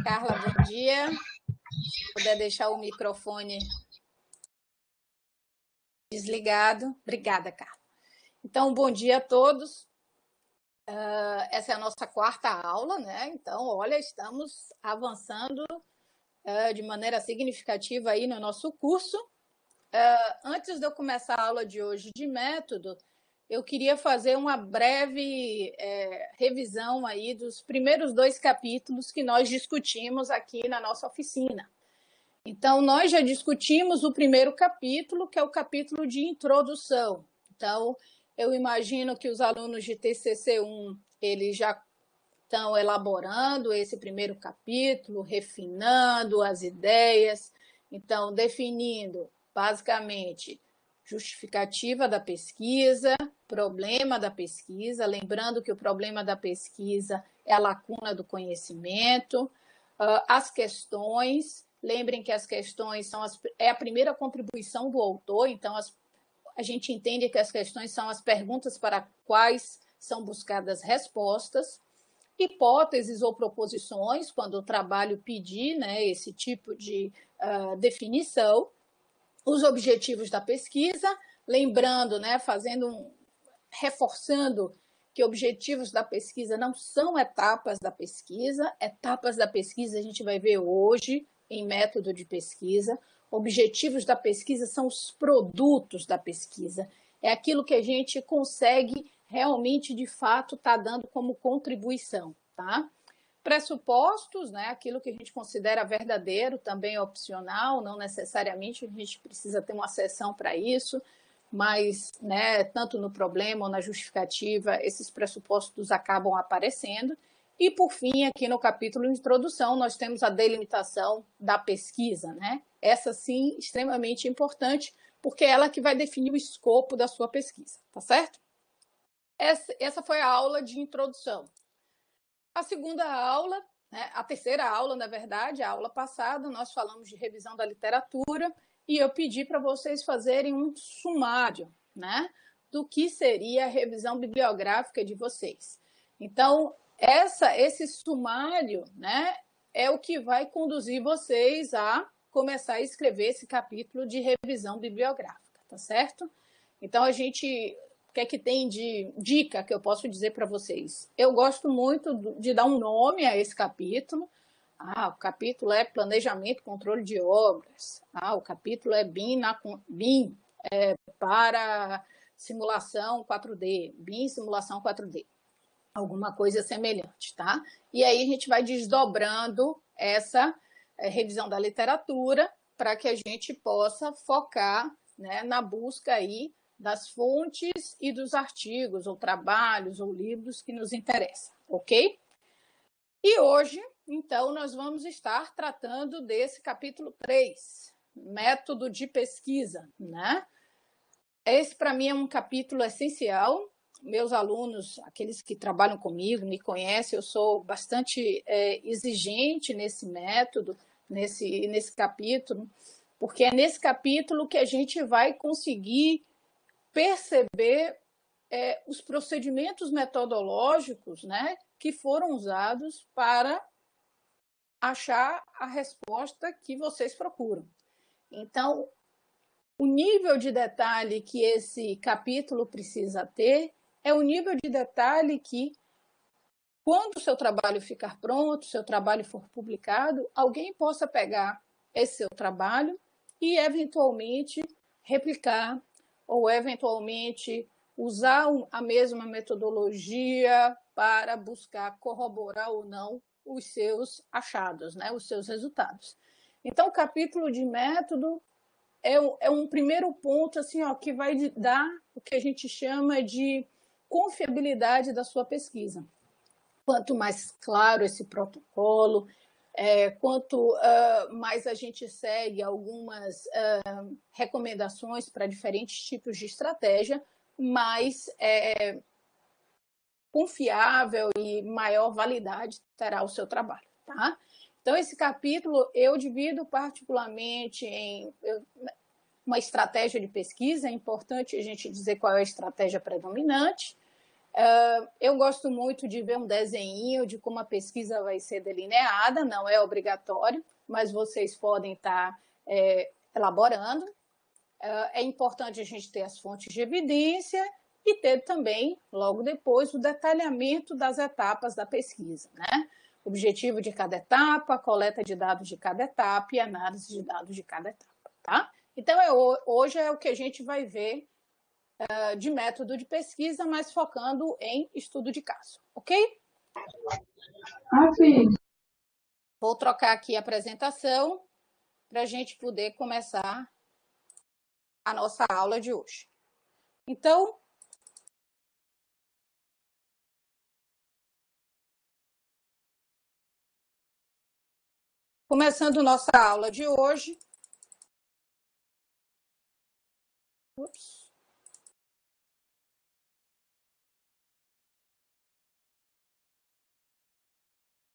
Carla, bom dia. Se puder deixar o microfone desligado. Obrigada, Carla. Então, bom dia a todos. Essa é a nossa quarta aula, né? Então, olha, estamos avançando de maneira significativa aí no nosso curso. Antes de eu começar a aula de hoje de método, eu queria fazer uma breve revisão aí dos primeiros 2 capítulos que nós discutimos aqui na nossa oficina. Então, nós já discutimos o primeiro capítulo, que é o capítulo de introdução. Então, eu imagino que os alunos de TCC1, eles já estão elaborando esse primeiro capítulo, refinando as ideias, então, definindo, basicamente, justificativa da pesquisa, problema da pesquisa, lembrando que o problema da pesquisa é a lacuna do conhecimento, as questões, lembrem que as questões é a primeira contribuição do autor, então a gente entende que as questões são as perguntas para quais são buscadas respostas, hipóteses ou proposições, quando o trabalho pedir, né, esse tipo de definição, os objetivos da pesquisa, lembrando, né, reforçando que objetivos da pesquisa não são etapas da pesquisa a gente vai ver hoje em método de pesquisa, objetivos da pesquisa são os produtos da pesquisa, é aquilo que a gente consegue realmente, de fato, estar dando como contribuição, tá? Pressupostos, né, aquilo que a gente considera verdadeiro, também é opcional, não necessariamente a gente precisa ter uma seção para isso, mas, né, tanto no problema ou na justificativa, esses pressupostos acabam aparecendo. E, por fim, aqui no capítulo de introdução, nós temos a delimitação da pesquisa, né? Essa, sim, extremamente importante, porque é ela que vai definir o escopo da sua pesquisa, tá certo? Essa foi a aula de introdução. A segunda aula, né, a terceira aula, na verdade, a aula passada, nós falamos de revisão da literatura e eu pedi para vocês fazerem um sumário, né, do que seria a revisão bibliográfica de vocês. Então, esse sumário, né, é o que vai conduzir vocês a começar a escrever esse capítulo de revisão bibliográfica, tá certo? Então, o que é que tem de dica que eu posso dizer para vocês? Eu gosto muito de dar um nome a esse capítulo. O capítulo é Planejamento e Controle de Obras. O capítulo é BIM para simulação 4D, BIM simulação 4D. Alguma coisa semelhante, tá? E aí a gente vai desdobrando essa revisão da literatura para que a gente possa focar, né, na busca aí das fontes e dos artigos, ou trabalhos, ou livros que nos interessam, ok? E hoje, então, nós vamos estar tratando desse capítulo 3, método de pesquisa, né? Esse, para mim, é um capítulo essencial. Meus alunos, aqueles que trabalham comigo, me conhecem, eu sou bastante exigente nesse método, nesse capítulo, porque é nesse capítulo que a gente vai conseguir perceber os procedimentos metodológicos, né, que foram usados para achar a resposta que vocês procuram. Então, o nível de detalhe que esse capítulo precisa ter é o nível de detalhe que, quando o seu trabalho ficar pronto, o seu trabalho for publicado, alguém possa pegar esse seu trabalho e, eventualmente, replicar ou, eventualmente, usar a mesma metodologia para buscar corroborar ou não os seus achados, né, os seus resultados. Então, o capítulo de método é um primeiro ponto assim, que vai dar o que a gente chama de confiabilidade da sua pesquisa. Quanto mais claro esse protocolo, quanto mais a gente segue algumas recomendações para diferentes tipos de estratégia, mais confiável e maior validade terá o seu trabalho, tá? Então, esse capítulo eu divido particularmente em uma estratégia de pesquisa. É importante a gente dizer qual é a estratégia predominante, Eu gosto muito de ver um desenho de como a pesquisa vai ser delineada, não é obrigatório, mas vocês podem estar elaborando. É importante a gente ter as fontes de evidência e ter também, logo depois, o detalhamento das etapas da pesquisa, né? Objetivo de cada etapa, coleta de dados de cada etapa e análise de dados de cada etapa, tá? Então, hoje é o que a gente vai ver de método de pesquisa, mas focando em estudo de caso, ok? Sim. Vou trocar aqui a apresentação para a gente poder começar a nossa aula de hoje. Então, começando nossa aula de hoje.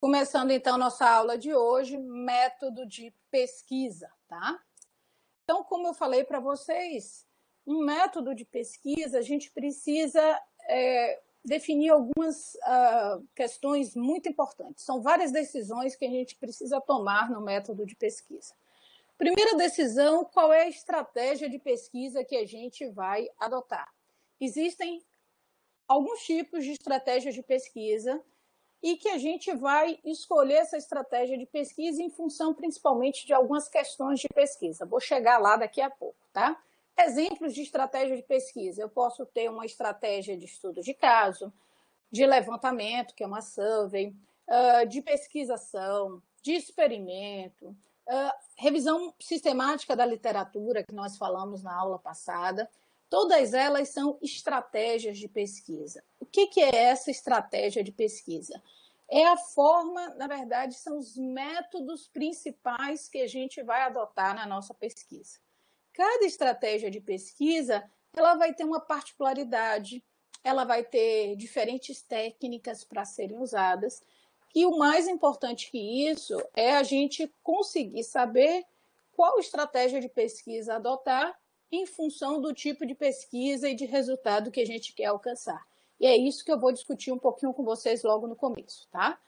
Começando, então, nossa aula de hoje, método de pesquisa, tá? Então, como eu falei para vocês, um método de pesquisa, a gente precisa definir algumas questões muito importantes. São várias decisões que a gente precisa tomar no método de pesquisa. Primeira decisão, qual é a estratégia de pesquisa que a gente vai adotar? Existem alguns tipos de estratégias de pesquisa e que a gente vai escolher essa estratégia de pesquisa em função principalmente de algumas questões de pesquisa. Vou chegar lá daqui a pouco, tá? Exemplos de estratégia de pesquisa. Eu posso ter uma estratégia de estudo de caso, de levantamento, que é uma survey, de pesquisação, de experimento, revisão sistemática da literatura, que nós falamos na aula passada. Todas elas são estratégias de pesquisa. O que é essa estratégia de pesquisa? É a forma, na verdade, são os métodos principais que a gente vai adotar na nossa pesquisa. Cada estratégia de pesquisa, ela vai ter uma particularidade, ela vai ter diferentes técnicas para serem usadas, e o mais importante que isso é a gente conseguir saber qual estratégia de pesquisa adotar em função do tipo de pesquisa e de resultado que a gente quer alcançar. E é isso que eu vou discutir um pouquinho com vocês logo no começo, tá?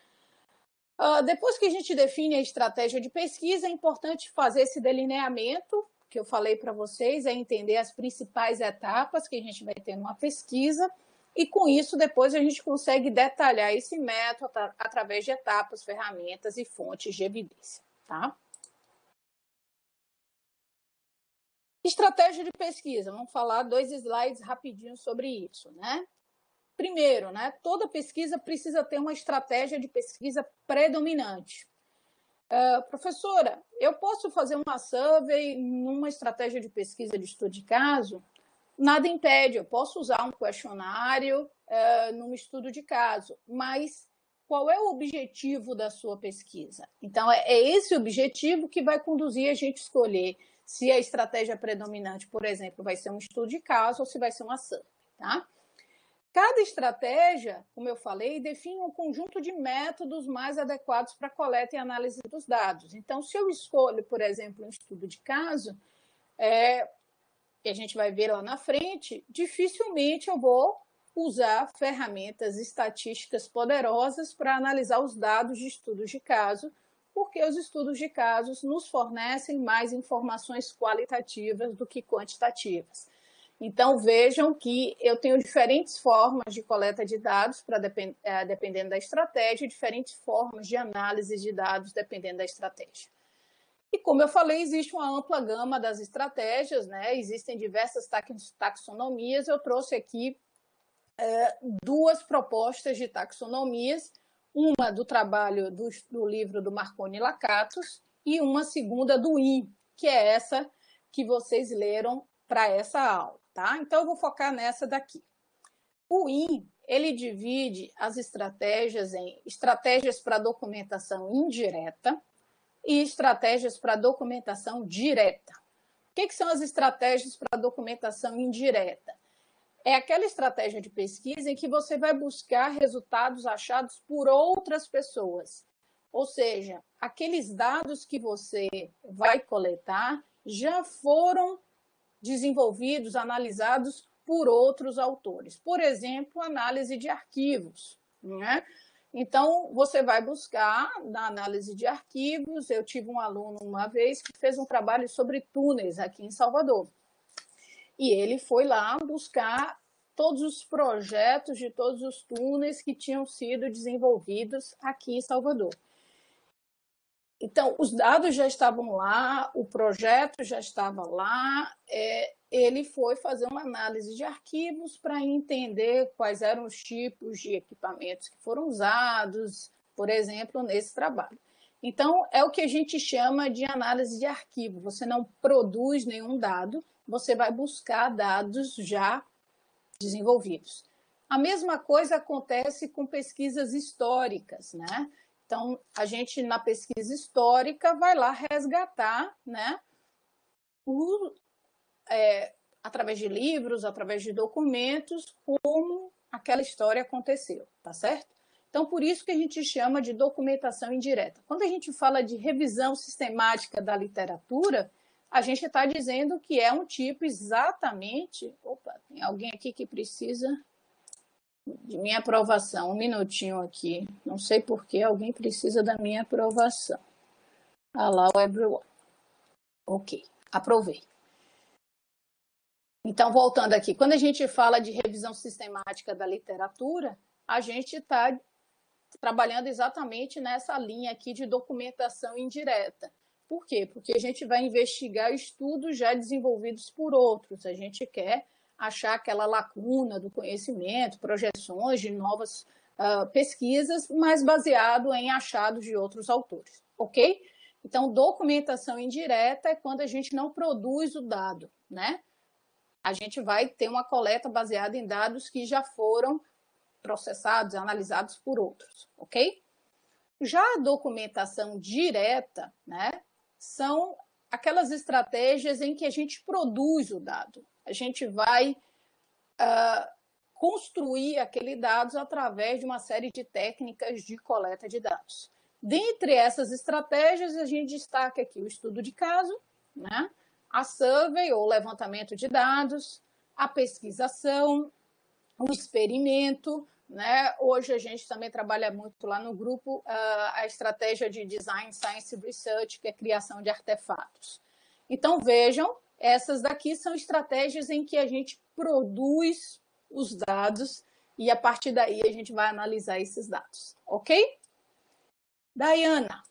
Depois que a gente define a estratégia de pesquisa, é importante fazer esse delineamento, que eu falei para vocês, é entender as principais etapas que a gente vai ter numa pesquisa, e com isso, depois a gente consegue detalhar esse método através de etapas, ferramentas e fontes de evidência, tá? Estratégia de pesquisa, vamos falar 2 slides rapidinho sobre isso, né? Primeiro, né, toda pesquisa precisa ter uma estratégia de pesquisa predominante. Professora, eu posso fazer uma survey numa estratégia de pesquisa de estudo de caso? Nada impede, eu posso usar um questionário num estudo de caso, mas qual é o objetivo da sua pesquisa? Então, é esse objetivo que vai conduzir a gente a escolher se a estratégia predominante, por exemplo, vai ser um estudo de caso ou se vai ser uma survey, tá? Cada estratégia, como eu falei, define um conjunto de métodos mais adequados para a coleta e análise dos dados. Então, se eu escolho, por exemplo, um estudo de caso, que a gente vai ver lá na frente, dificilmente eu vou usar ferramentas estatísticas poderosas para analisar os dados de estudos de caso, porque os estudos de casos nos fornecem mais informações qualitativas do que quantitativas. Então, vejam que eu tenho diferentes formas de coleta de dados, dependendo da estratégia, e diferentes formas de análise de dados, dependendo da estratégia. E, como eu falei, existe uma ampla gama das estratégias, né? Existem diversas taxonomias. Eu trouxe aqui 2 propostas de taxonomias, uma do trabalho do livro do Marconi Lakatos e uma segunda do IN, que é essa que vocês leram para essa aula. Tá? Então, eu vou focar nessa daqui. O IN, ele divide as estratégias em estratégias para documentação indireta e estratégias para documentação direta. O que são as estratégias para documentação indireta? É aquela estratégia de pesquisa em que você vai buscar resultados achados por outras pessoas. Ou seja, aqueles dados que você vai coletar já foram desenvolvidos, analisados por outros autores. Por exemplo, análise de arquivos, né? Então, você vai buscar na análise de arquivos. Eu tive um aluno uma vez que fez um trabalho sobre túneis aqui em Salvador. E ele foi lá buscar todos os projetos de todos os túneis que tinham sido desenvolvidos aqui em Salvador. Então, os dados já estavam lá, o projeto já estava lá, ele foi fazer uma análise de arquivos para entender quais eram os tipos de equipamentos que foram usados, por exemplo, nesse trabalho. Então, é o que a gente chama de análise de arquivo. Você não produz nenhum dado, você vai buscar dados já desenvolvidos. A mesma coisa acontece com pesquisas históricas, né? Então, a gente, na pesquisa histórica, vai lá resgatar, né, através de livros, através de documentos, como aquela história aconteceu, tá certo? Então, por isso que a gente chama de documentação indireta. Quando a gente fala de revisão sistemática da literatura, a gente está dizendo que é um tipo exatamente... Opa, tem alguém aqui que precisa... de minha aprovação, um minutinho aqui. Não sei por que alguém precisa da minha aprovação. Allow everyone. Ok, aprovei. Então, voltando aqui, quando a gente fala de revisão sistemática da literatura, a gente está trabalhando exatamente nessa linha aqui de documentação indireta. Por quê? Porque a gente vai investigar estudos já desenvolvidos por outros. A gente quer achar aquela lacuna do conhecimento, projeções de novas pesquisas, mas baseado em achados de outros autores, ok? Então, documentação indireta é quando a gente não produz o dado, né? A gente vai ter uma coleta baseada em dados que já foram processados, analisados por outros, ok? Já a documentação direta, né, são aquelas estratégias em que a gente produz o dado. A gente vai construir aquele dados através de uma série de técnicas de coleta de dados. Dentre essas estratégias, a gente destaca aqui o estudo de caso, né? A survey, ou levantamento de dados, a pesquisação, o experimento, né? Hoje a gente também trabalha muito lá no grupo a estratégia de Design Science Research, que é a criação de artefatos. Então, vejam, essas daqui são estratégias em que a gente produz os dados e, a partir daí, a gente vai analisar esses dados, ok? Dayana,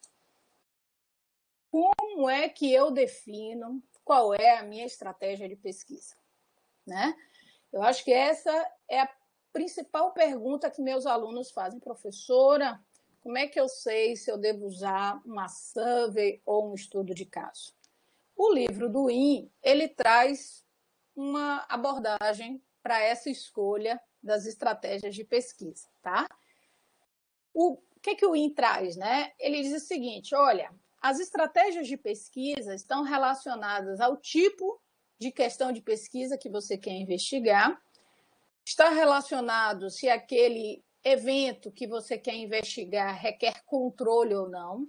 como é que eu defino qual é a minha estratégia de pesquisa, né? Eu acho que essa é a principal pergunta que meus alunos fazem. Professora, como é que eu sei se eu devo usar uma survey ou um estudo de caso? O livro do IN, ele traz uma abordagem para essa escolha das estratégias de pesquisa, tá? O que o IN traz, né? Ele diz o seguinte, olha, as estratégias de pesquisa estão relacionadas ao tipo de questão de pesquisa que você quer investigar, está relacionado se aquele evento que você quer investigar requer controle ou não,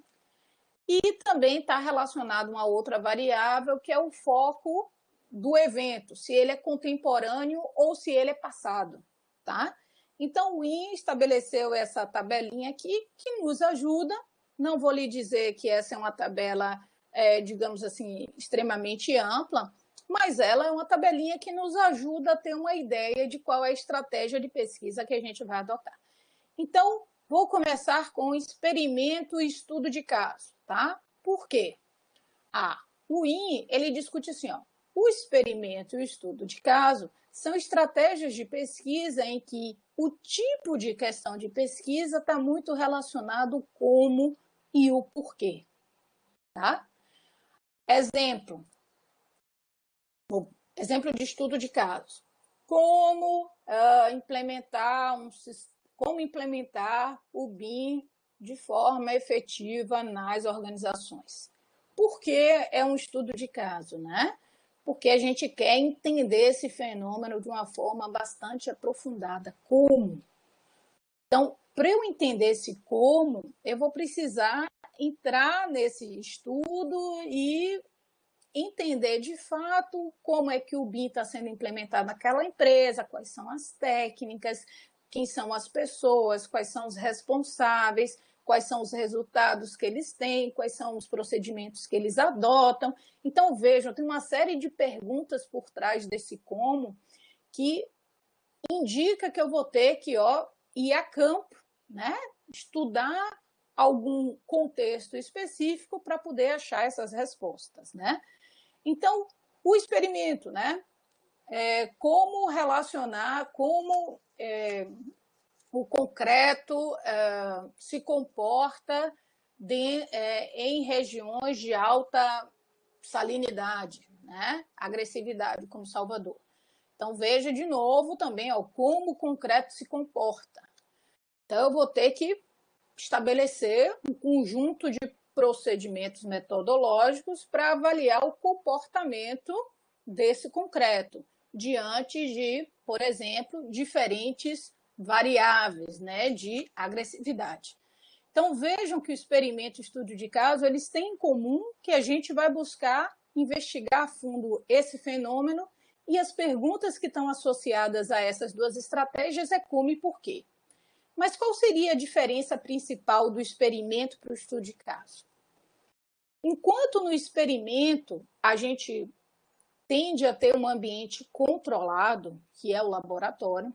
e também está relacionado a uma outra variável, que é o foco do evento, se ele é contemporâneo ou se ele é passado, tá? Então, o IN estabeleceu essa tabelinha aqui, que nos ajuda. Não vou lhe dizer que essa é uma tabela, digamos assim, extremamente ampla, mas ela é uma tabelinha que nos ajuda a ter uma ideia de qual é a estratégia de pesquisa que a gente vai adotar. Então, vou começar com experimento e estudo de caso, tá? Por quê? O IN, ele discute assim, ó, o experimento e o estudo de caso são estratégias de pesquisa em que o tipo de questão de pesquisa está muito relacionado com como e o porquê, tá? Exemplo de estudo de caso. Como implementar o BIM de forma efetiva nas organizações. Por que é um estudo de caso, né? Porque a gente quer entender esse fenômeno de uma forma bastante aprofundada. Como? Então, para eu entender esse como, eu vou precisar entrar nesse estudo e entender de fato como é que o BIM está sendo implementado naquela empresa, quais são as técnicas, quem são as pessoas, quais são os responsáveis, quais são os resultados que eles têm, quais são os procedimentos que eles adotam. Então, vejam, tem uma série de perguntas por trás desse como que indica que eu vou ter que ir a campo, né? Estudar algum contexto específico para poder achar essas respostas, né? Então, o experimento, né? Como relacionar, como o concreto se comporta em regiões de alta salinidade, né? Agressividade, como Salvador. Então, veja de novo também como o concreto se comporta. Então, eu vou ter que estabelecer um conjunto de procedimentos metodológicos para avaliar o comportamento desse concreto diante de, por exemplo, diferentes variáveis, né, de agressividade. Então, vejam que o experimento e estudo de caso, eles têm em comum que a gente vai buscar investigar a fundo esse fenômeno e as perguntas que estão associadas a essas duas estratégias é como e por quê. Mas qual seria a diferença principal do experimento para o estudo de caso? Enquanto no experimento a gente tende a ter um ambiente controlado, que é o laboratório,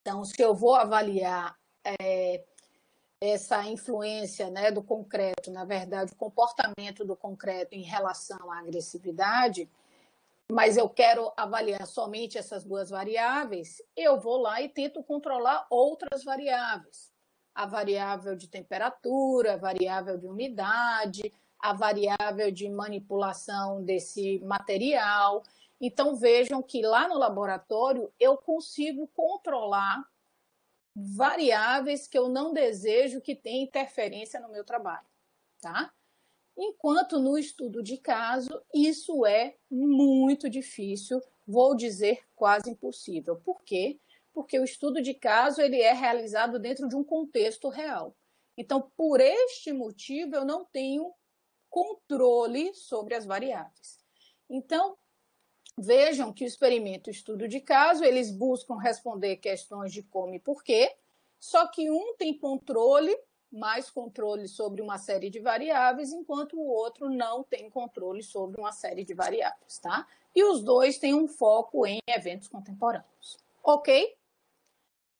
então se eu vou avaliar essa influência, né, do concreto, na verdade, o comportamento do concreto em relação à agressividade, mas eu quero avaliar somente essas duas variáveis, eu vou lá e tento controlar outras variáveis. A variável de temperatura, a variável de umidade, a variável de manipulação desse material. Então, vejam que lá no laboratório eu consigo controlar variáveis que eu não desejo que tenham interferência no meu trabalho, tá? Enquanto no estudo de caso, isso é muito difícil, vou dizer quase impossível. Por quê? Porque o estudo de caso ele é realizado dentro de um contexto real. Então, por este motivo, eu não tenho controle sobre as variáveis. Então, vejam que o experimento e o estudo de caso, eles buscam responder questões de como e porquê, só que um tem mais controle sobre uma série de variáveis, enquanto o outro não tem controle sobre uma série de variáveis, tá? E os dois têm um foco em eventos contemporâneos, ok?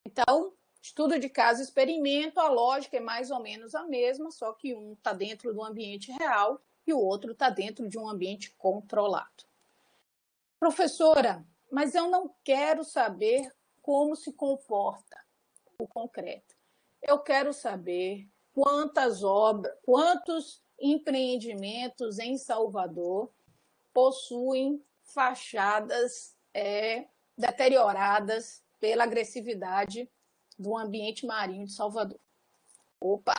Então, estudo de caso e experimento, a lógica é mais ou menos a mesma, só que um está dentro do ambiente real e o outro está dentro de um ambiente controlado. Professora, mas eu não quero saber como se comporta o concreto. Eu quero saber quantos empreendimentos em Salvador possuem fachadas deterioradas pela agressividade do ambiente marinho de Salvador. Opa!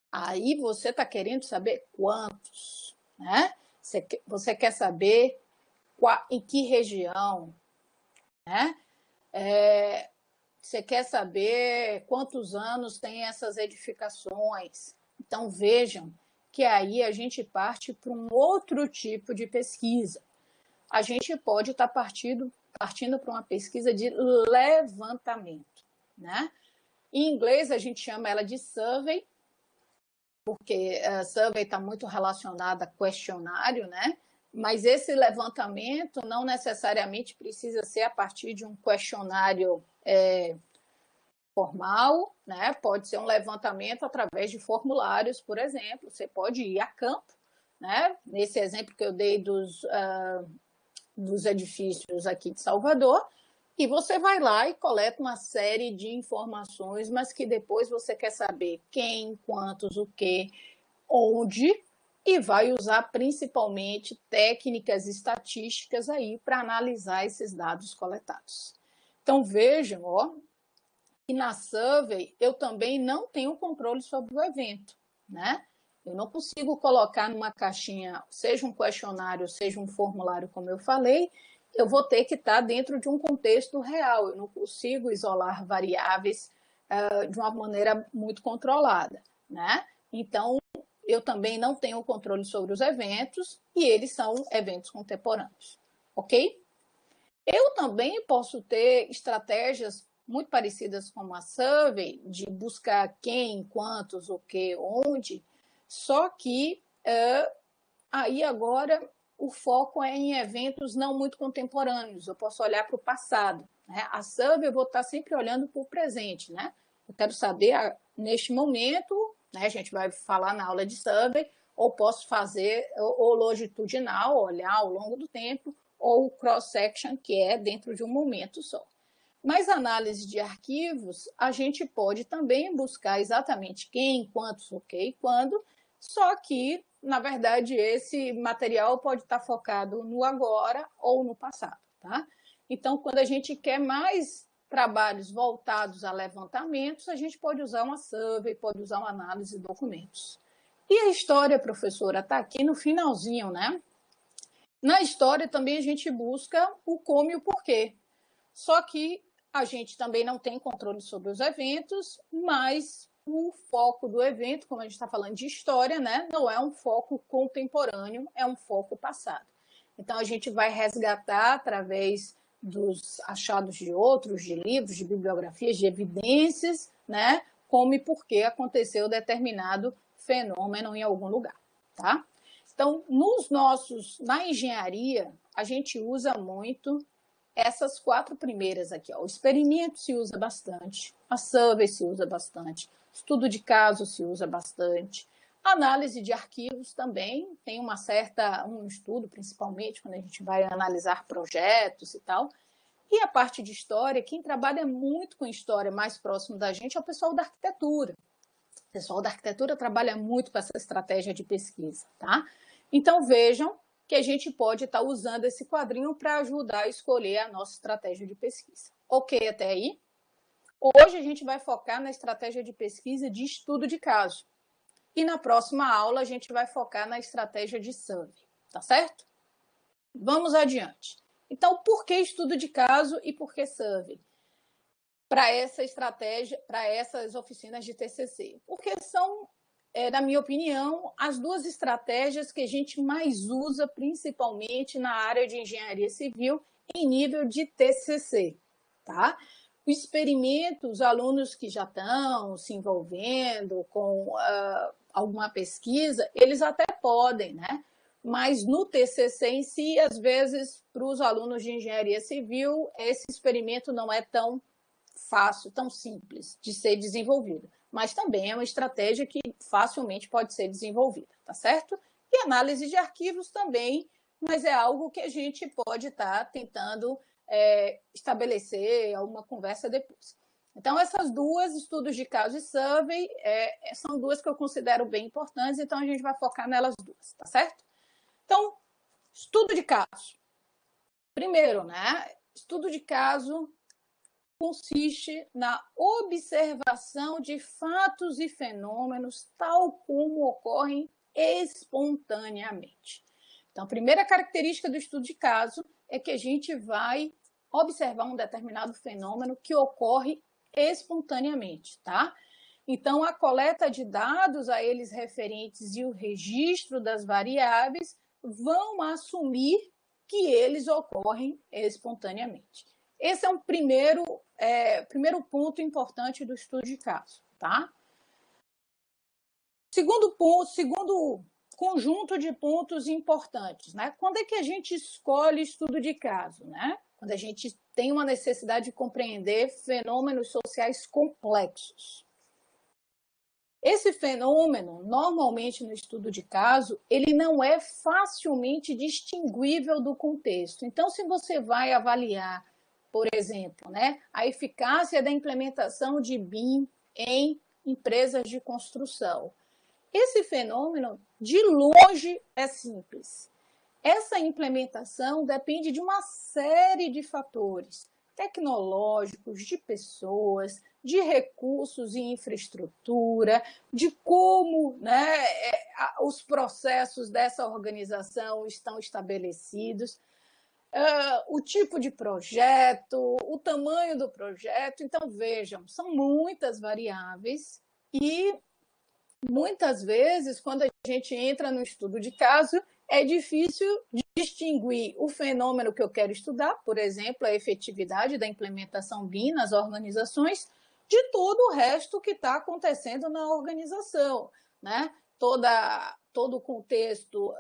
Aí você está querendo saber quantos, né? Você quer saber em que região, né? Você quer saber quantos anos tem essas edificações. Então, vejam que aí a gente parte para um outro tipo de pesquisa. A gente pode estar partindo para uma pesquisa de levantamento, né? Em inglês, a gente chama ela de survey, porque survey está muito relacionada a questionário, né? Mas esse levantamento não necessariamente precisa ser a partir de um questionário formal, né? Pode ser um levantamento através de formulários, por exemplo. Você pode ir a campo, né? Nesse exemplo que eu dei dos edifícios aqui de Salvador, e você vai lá e coleta uma série de informações, mas que depois você quer saber quem, quantos, o que, onde, e vai usar principalmente técnicas estatísticas aí para analisar esses dados coletados. Então, vejam, que na survey eu também não tenho controle sobre o evento, né? Eu não consigo colocar numa caixinha, seja um questionário, seja um formulário, como eu falei, eu vou ter que estar dentro de um contexto real, eu não consigo isolar variáveis de uma maneira muito controlada, né? Então, eu também não tenho controle sobre os eventos e eles são eventos contemporâneos, ok? Eu também posso ter estratégias muito parecidas com a survey, de buscar quem, quantos, o que, onde, só que aí agora o foco é em eventos não muito contemporâneos, eu posso olhar para o passado, né? A survey eu vou estar sempre olhando para o presente, né? Eu quero saber, neste momento, né, a gente vai falar na aula de survey, ou posso fazer o longitudinal, olhar ao longo do tempo, ou o cross-section, que é dentro de um momento só. Mas análise de arquivos, a gente pode também buscar exatamente quem, quantos, o que e quando, só que, na verdade, esse material pode estar focado no agora ou no passado, tá? Então, quando a gente quer mais trabalhos voltados a levantamentos, a gente pode usar uma survey, pode usar uma análise de documentos. E a história, professora, está aqui no finalzinho, né? Na história também a gente busca o como e o porquê. Só que a gente também não tem controle sobre os eventos, mas o foco do evento, como a gente está falando de história, né, não é um foco contemporâneo, é um foco passado. Então, a gente vai resgatar através dos achados de outros, de livros, de bibliografias, de evidências, né, como e por que aconteceu determinado fenômeno em algum lugar, tá? Então, na engenharia, a gente usa muito essas 4 primeiras aqui, ó. O experimento se usa bastante, a survey se usa bastante, estudo de caso se usa bastante, análise de arquivos também, tem um estudo, principalmente quando a gente vai analisar projetos e tal. E a parte de história, quem trabalha muito com história mais próximo da gente é o pessoal da arquitetura. O pessoal da arquitetura trabalha muito com essa estratégia de pesquisa, tá? Então, vejam que a gente pode estar usando esse quadrinho para ajudar a escolher a nossa estratégia de pesquisa. Ok até aí? Hoje a gente vai focar na estratégia de pesquisa de estudo de caso. E na próxima aula a gente vai focar na estratégia de survey, tá certo? Vamos adiante. Então, por que estudo de caso e por que survey? Para essa estratégia, para essas oficinas de TCC? Porque são, na minha opinião, as 2 estratégias que a gente mais usa, principalmente na área de engenharia civil, em nível de TCC, tá? O experimento, os alunos que já estão se envolvendo com alguma pesquisa, eles até podem, né? Mas no TCC em si, às vezes, para os alunos de engenharia civil, esse experimento não é tão fácil, tão simples de ser desenvolvido. Mas também é uma estratégia que facilmente pode ser desenvolvida, tá certo? E análise de arquivos também, mas é algo que a gente pode estar tentando estabelecer alguma conversa depois. Então, essas 2, estudos de caso e survey, são 2 que eu considero bem importantes, então a gente vai focar nelas 2, tá certo? Então, estudo de caso. Primeiro, né? Estudo de caso consiste na observação de fatos e fenômenos tal como ocorrem espontaneamente. Então, a primeira característica do estudo de caso é que a gente vai observar um determinado fenômeno que ocorre espontaneamente, tá? Então, a coleta de dados a eles referentes e o registro das variáveis vão assumir que eles ocorrem espontaneamente. Esse é um primeiro ponto importante do estudo de caso, tá? Segundo conjunto de pontos importantes, né? Quando é que a gente escolhe estudo de caso, né? Quando a gente tem uma necessidade de compreender fenômenos sociais complexos. Esse fenômeno, normalmente no estudo de caso, ele não é facilmente distinguível do contexto. Então, se você vai avaliar, por exemplo, né, a eficácia da implementação de BIM em empresas de construção, esse fenômeno, de longe, é simples. Essa implementação depende de uma série de fatores tecnológicos, de pessoas, de recursos e infraestrutura, de como, né, os processos dessa organização estão estabelecidos, o tipo de projeto, o tamanho do projeto. Então, vejam, são muitas variáveis e muitas vezes, quando a gente entra no estudo de caso, é difícil distinguir o fenômeno que eu quero estudar, por exemplo, a efetividade da implementação BIM nas organizações, de todo o resto que está acontecendo na organização, né? Todo o contexto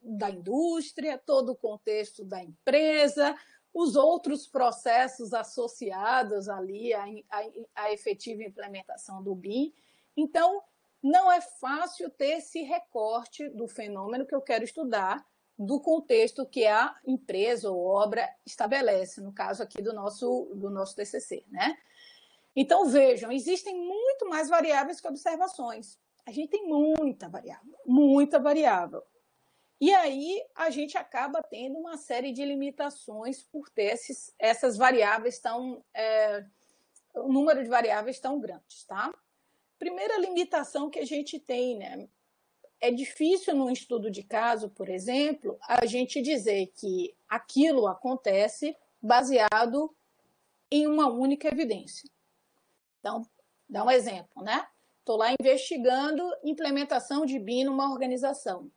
da indústria, todo o contexto da empresa, os outros processos associados ali à efetiva implementação do BIM. Então, não é fácil ter esse recorte do fenômeno que eu quero estudar, do contexto que a empresa ou obra estabelece, no caso aqui do nosso TCC, né? Então, vejam, existem muito mais variáveis que observações. A gente tem muita variável. E aí, a gente acaba tendo uma série de limitações por ter essas variáveis um número de variáveis tão grandes, tá? Primeira limitação que a gente tem, né? É difícil num estudo de caso, por exemplo, a gente dizer que aquilo acontece baseado em uma única evidência. Então, dá um exemplo, né? Estou lá investigando implementação de BIM numa organização.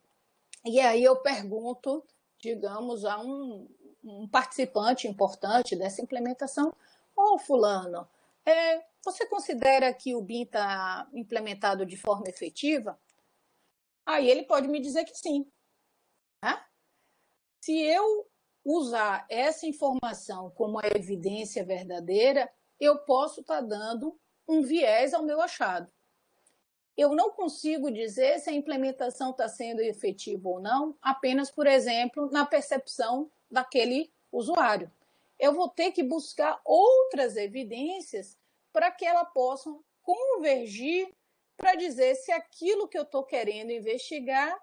E aí eu pergunto, digamos, a um participante importante dessa implementação: ô fulano, você considera que o BIM está implementado de forma efetiva? Aí ele pode me dizer que sim. Né? Se eu usar essa informação como a evidência verdadeira, eu posso estar dando um viés ao meu achado. Eu não consigo dizer se a implementação está sendo efetiva ou não, apenas, por exemplo, na percepção daquele usuário. Eu vou ter que buscar outras evidências para que elas possam convergir para dizer se aquilo que eu estou querendo investigar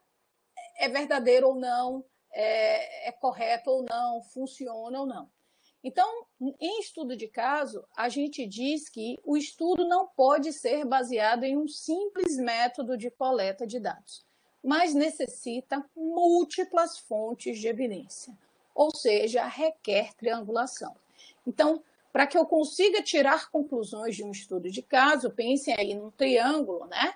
é verdadeiro ou não, é correto ou não, funciona ou não. Então, em estudo de caso, a gente diz que o estudo não pode ser baseado em um simples método de coleta de dados, mas necessita múltiplas fontes de evidência, ou seja, requer triangulação. Então, para que eu consiga tirar conclusões de um estudo de caso, pensem aí num triângulo, né?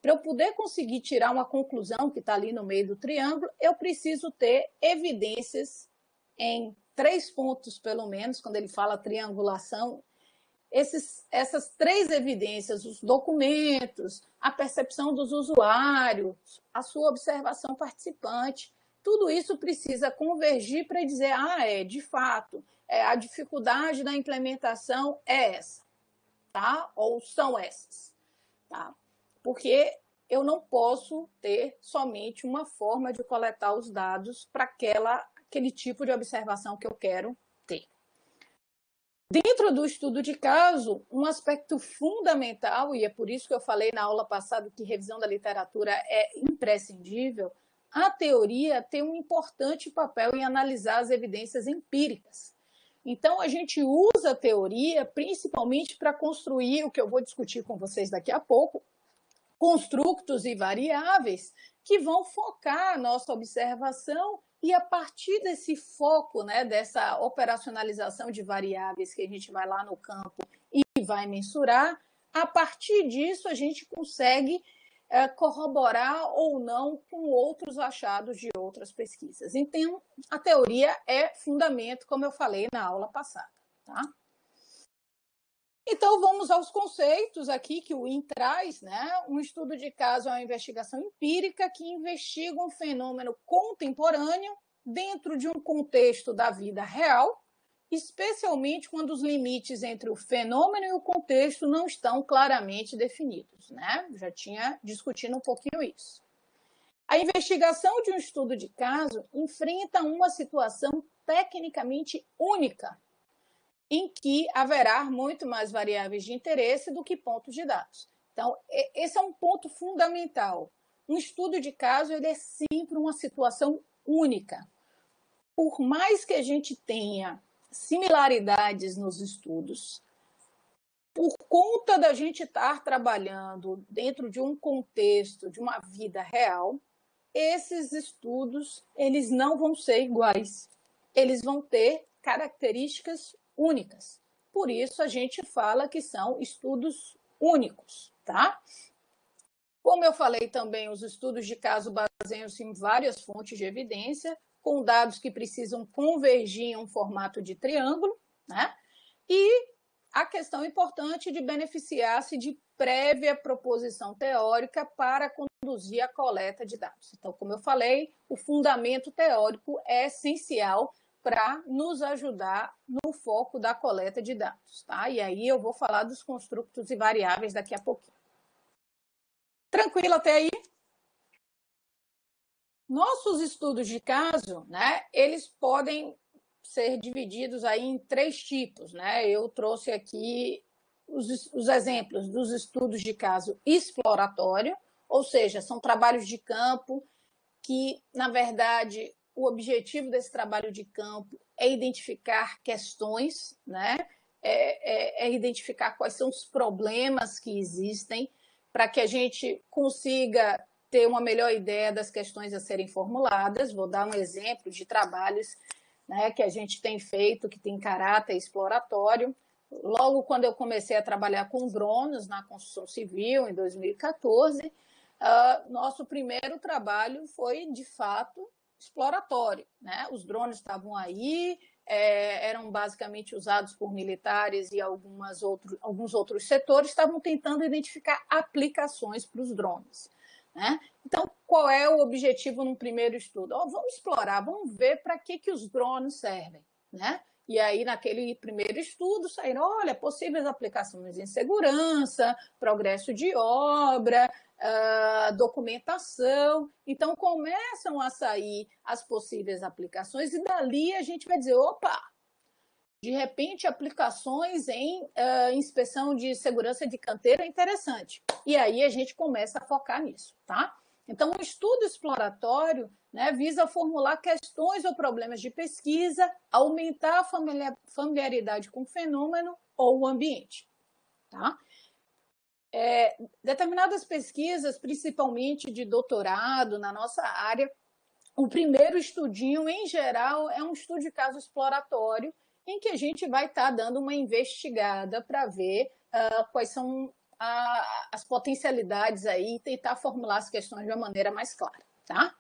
Para eu poder conseguir tirar uma conclusão que está ali no meio do triângulo, eu preciso ter evidências em 3 pontos, pelo menos, quando ele fala triangulação. Essas 3 evidências, os documentos, a percepção dos usuários, a sua observação participante, tudo isso precisa convergir para dizer, de fato, a dificuldade da implementação é essa, tá? Ou são essas, tá? Porque eu não posso ter somente uma forma de coletar os dados para aquele tipo de observação que eu quero ter. Dentro do estudo de caso, um aspecto fundamental, e é por isso que eu falei na aula passada que revisão da literatura é imprescindível, a teoria tem um importante papel em analisar as evidências empíricas. Então, a gente usa a teoria principalmente para construir o que eu vou discutir com vocês daqui a pouco, construtos e variáveis que vão focar a nossa observação e a partir desse foco, né, dessa operacionalização de variáveis que a gente vai lá no campo e vai mensurar, a partir disso a gente consegue corroborar ou não com outros achados de outras pesquisas. Então, a teoria é fundamento, como eu falei na aula passada, tá? Então, vamos aos conceitos aqui que o IN traz, né? Um estudo de caso é uma investigação empírica que investiga um fenômeno contemporâneo dentro de um contexto da vida real, especialmente quando os limites entre o fenômeno e o contexto não estão claramente definidos, né? Já tinha discutido um pouquinho isso. A investigação de um estudo de caso enfrenta uma situação tecnicamente única, em que haverá muito mais variáveis de interesse do que pontos de dados. Então, esse é um ponto fundamental. Um estudo de caso ele é sempre uma situação única. Por mais que a gente tenha similaridades nos estudos, por conta da gente estar trabalhando dentro de um contexto, de uma vida real, esses estudos eles não vão ser iguais. Eles vão ter características únicas. Por isso, a gente fala que são estudos únicos, tá? Como eu falei também, os estudos de caso baseiam-se em várias fontes de evidência, com dados que precisam convergir em um formato de triângulo, né? E a questão importante de beneficiar-se de prévia proposição teórica para conduzir a coleta de dados. Então, como eu falei, o fundamento teórico é essencial para nos ajudar no foco da coleta de dados, tá? E aí eu vou falar dos construtos e variáveis daqui a pouquinho. Tranquilo até aí? Nossos estudos de caso, né, eles podem ser divididos aí em 3 tipos, né? Eu trouxe aqui os exemplos dos estudos de caso exploratório, ou seja, são trabalhos de campo que, na verdade, o objetivo desse trabalho de campo é identificar questões, né? É identificar quais são os problemas que existem para que a gente consiga ter uma melhor ideia das questões a serem formuladas. Vou dar um exemplo de trabalhos, né, que a gente tem feito, que tem caráter exploratório. Logo quando eu comecei a trabalhar com drones na construção civil, em 2014, nosso primeiro trabalho foi, de fato, exploratório, né? Os drones estavam aí, eram basicamente usados por militares e alguns outros setores, estavam tentando identificar aplicações para os drones, né? Então, qual é o objetivo num primeiro estudo? Vamos explorar, vamos ver para que os drones servem, né? E aí, naquele primeiro estudo, saíram, olha, possíveis aplicações em segurança, progresso de obra, documentação. Então, começam a sair as possíveis aplicações e dali a gente vai dizer, opa, de repente, aplicações em inspeção de segurança de canteiro é interessante. E aí a gente começa a focar nisso, tá? Então, o estudo exploratório, né, visa formular questões ou problemas de pesquisa, aumentar a familiaridade com o fenômeno ou o ambiente, tá? Determinadas pesquisas, principalmente de doutorado na nossa área, o primeiro estudinho, em geral, é um estudo de caso exploratório, em que a gente vai estar dando uma investigada para ver quais são as potencialidades aí e tentar formular as questões de uma maneira mais clara, tá?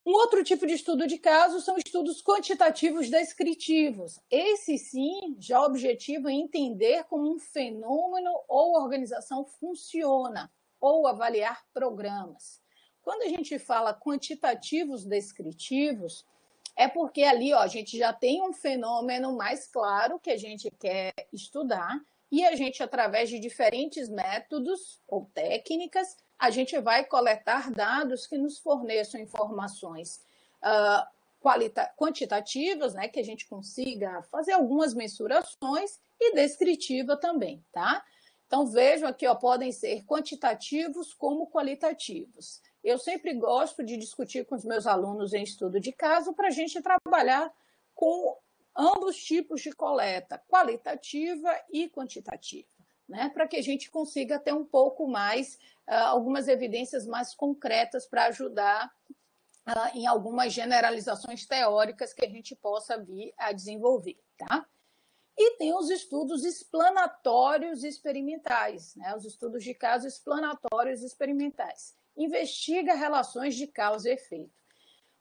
Um outro tipo de estudo de caso são estudos quantitativos descritivos. Esse, sim, já objetivo é entender como um fenômeno ou organização funciona, ou avaliar programas. Quando a gente fala quantitativos descritivos, é porque ali a gente já tem um fenômeno mais claro que a gente quer estudar e a gente, através de diferentes métodos ou técnicas, a gente vai coletar dados que nos forneçam informações quantitativas, né, que a gente consiga fazer algumas mensurações e descritiva também, tá? Então, vejam aqui, podem ser quantitativos como qualitativos. Eu sempre gosto de discutir com os meus alunos em estudo de caso para a gente trabalhar com ambos tipos de coleta, qualitativa e quantitativa, né? Para que a gente consiga ter um pouco mais, algumas evidências mais concretas para ajudar em algumas generalizações teóricas que a gente possa vir a desenvolver, tá? E tem os estudos explanatórios experimentais, né? Os estudos de caso explanatórios experimentais. Investiga relações de causa e efeito.